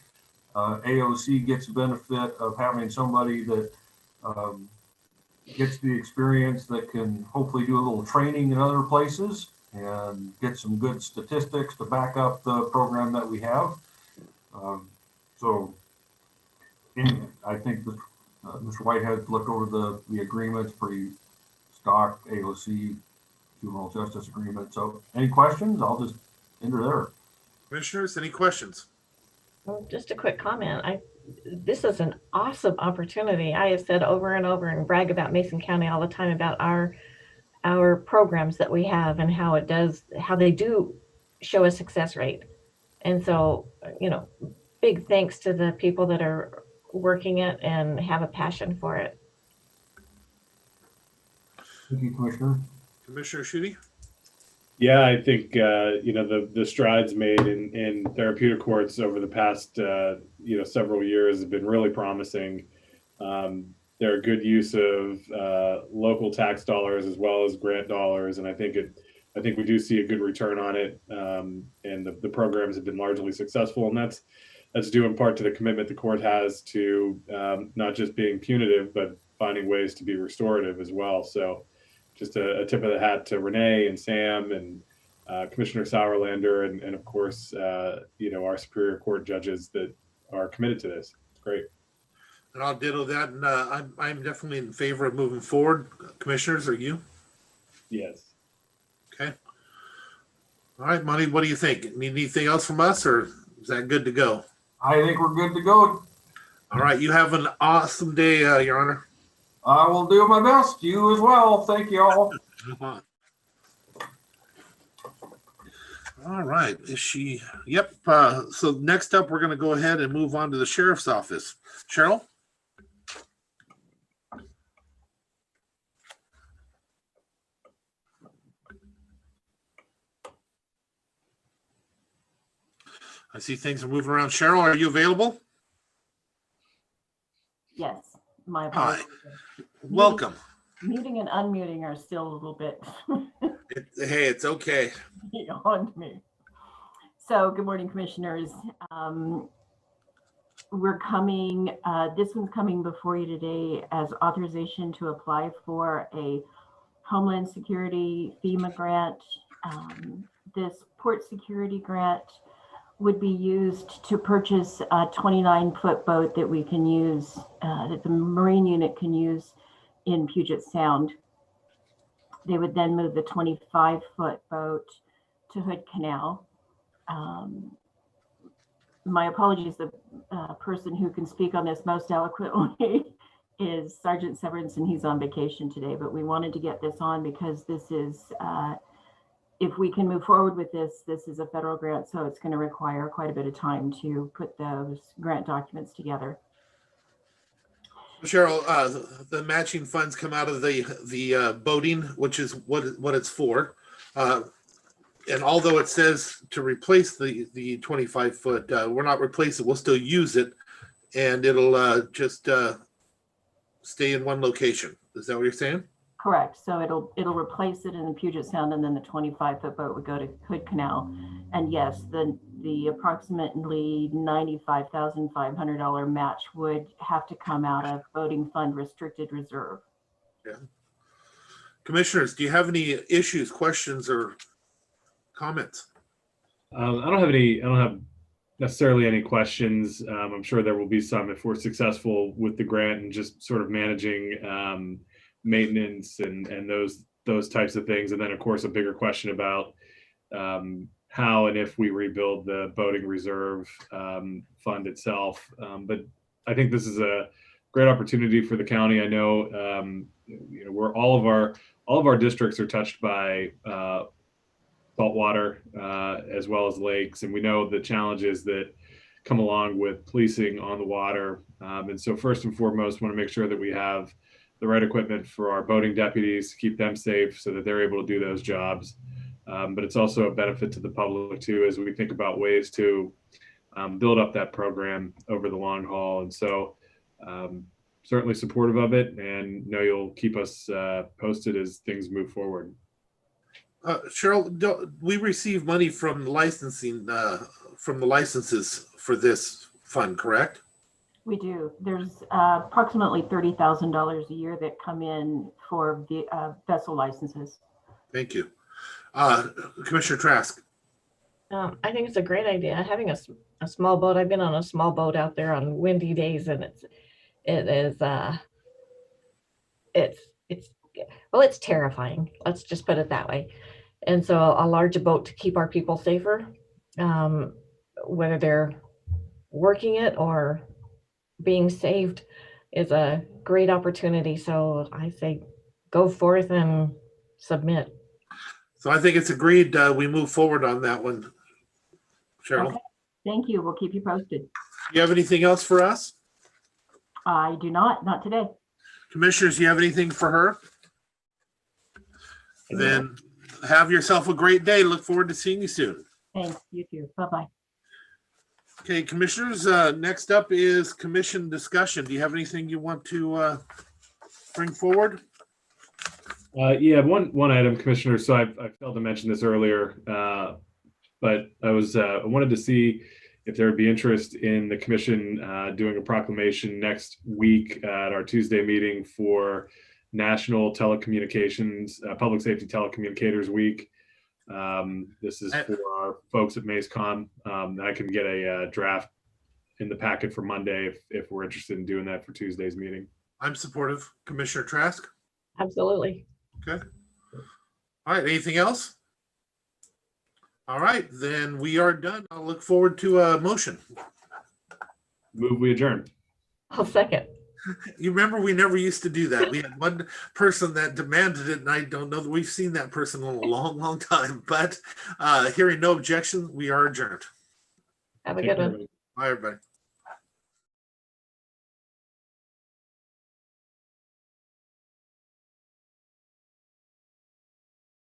[SPEAKER 14] AOC gets the benefit of having somebody that gets the experience that can hopefully do a little training in other places and get some good statistics to back up the program that we have. So anyway, I think that Mr. Whitehead looked over the agreements, pretty stock AOC juvenile justice agreement. So any questions? I'll just enter there.
[SPEAKER 1] Commissioners, any questions?
[SPEAKER 3] Well, just a quick comment. This is an awesome opportunity. I have said over and over and brag about Mason County all the time about our programs that we have and how they do show a success rate. And so, big thanks to the people that are working it and have a passion for it.
[SPEAKER 14] Thank you, Commissioner.
[SPEAKER 1] Commissioner Schutte?
[SPEAKER 4] Yeah, I think the strides made in therapeutic courts over the past several years have been really promising. They're a good use of local tax dollars as well as grant dollars, and I think we do see a good return on it. And the programs have been largely successful, and that's due in part to the commitment the court has to not just being punitive, but finding ways to be restorative as well. So just a tip of the hat to Rene and Sam and Commissioner Sauerlander and of course, our Superior Court judges that are committed to this. It's great.
[SPEAKER 1] And I'll ditto that. And I'm definitely in favor of moving forward. Commissioners, are you?
[SPEAKER 4] Yes.
[SPEAKER 1] Okay. All right, Monty, what do you think? Need anything else from us, or is that good to go?
[SPEAKER 14] I think we're good to go.
[SPEAKER 1] All right. You have an awesome day, Your Honor.
[SPEAKER 14] I will do my best. You as well. Thank you all.
[SPEAKER 1] All right. Is she? Yep. So next up, we're going to go ahead and move on to the sheriff's office. Sheryl? I see things are moving around. Sheryl, are you available?
[SPEAKER 15] Yes, my
[SPEAKER 1] Hi.
[SPEAKER 15] apologies.
[SPEAKER 1] Welcome.
[SPEAKER 15] Muting and unmuting are still a little bit
[SPEAKER 1] Hey, it's okay.
[SPEAKER 15] beyond me. So good morning, commissioners. We're coming, this one's coming before you today as authorization to apply for a Homeland Security FEMA grant. This port security grant would be used to purchase a 29-foot boat that we can use, that the Marine unit can use in Puget Sound. They would then move the 25-foot boat to Hood Canal. My apologies, the person who can speak on this most eloquently is Sergeant Severance, and he's on vacation today, but we wanted to get this on because this is, if we can move forward with this, this is a federal grant, so it's going to require quite a bit of time to put those grant documents together.
[SPEAKER 1] Sheryl, the matching funds come out of the boating, which is what it's for. And although it says to replace the 25-foot, we're not replacing it. We'll still use it, and it'll just stay in one location. Is that what you're saying?
[SPEAKER 15] Correct. So it'll replace it in the Puget Sound, and then the 25-foot boat would go to Hood Canal. And yes, the approximately $95,500 match would have to come out of Boating Fund Restricted Reserve.
[SPEAKER 1] Yeah. Commissioners, do you have any issues, questions, or comments?
[SPEAKER 4] I don't have necessarily any questions. I'm sure there will be some if we're successful with the grant and just sort of managing maintenance and those types of things. And then of course a bigger question about how and if we rebuild the boating reserve fund itself. But I think this is a great opportunity for the county. I know, we're all of our districts are touched by saltwater as well as lakes, and we know the challenges that come along with policing on the water. And so first and foremost, want to make sure that we have the right equipment for our boating deputies to keep them safe so that they're able to do those jobs. But it's also a benefit to the public too, as we think about ways to build up that program over the long haul. And so certainly supportive of it, and know you'll keep us posted as things move forward.
[SPEAKER 1] Sheryl, we receive money from licensing, from the licenses for this fund, correct?
[SPEAKER 15] We do. There's approximately $30,000 a year that come in for the vessel licenses.
[SPEAKER 1] Thank you. Commissioner Trask.
[SPEAKER 3] I think it's a great idea. Having a small boat. I've been on a small boat out there on windy days, and it's terrifying. Let's just put it that way. And so a larger boat to keep our people safer, whether they're working it or being saved, is a great opportunity. So I say go forth and submit.
[SPEAKER 1] So I think it's agreed. We move forward on that one. Sheryl,
[SPEAKER 15] Okay. Thank you. We'll keep you posted.
[SPEAKER 1] you have anything else for us?
[SPEAKER 15] I do not today.
[SPEAKER 1] Commissioners, you have anything for her? Then have yourself a great day. Look forward to seeing you soon.
[SPEAKER 15] Thanks. You too. Bye-bye.
[SPEAKER 1] Okay, commissioners, next up is commission discussion. Do you have anything you want to bring forward?
[SPEAKER 4] Yeah, one item, Commissioner. So I failed to mention this earlier, but I wanted to see if there would be interest in the commission doing a proclamation next week at our Tuesday meeting for National Telecommunications, Public Safety Telecommunicators Week. This is for our folks at MAISCOM. I can get a draft in the packet for Monday if we're interested in doing that for Tuesday's meeting.
[SPEAKER 1] I'm supportive. Commissioner Trask?
[SPEAKER 3] Absolutely.
[SPEAKER 1] Okay. All right, anything else? All right, then we are done. I'll look forward to a motion.
[SPEAKER 4] Move we adjourn.
[SPEAKER 3] I'll second.
[SPEAKER 1] You remember we never used to do that. We had one person that demanded it, and I don't know that we've seen that person in a long, long time. But hearing no objection, we are adjourned.
[SPEAKER 3] Have a good one.
[SPEAKER 1] Bye, everybody.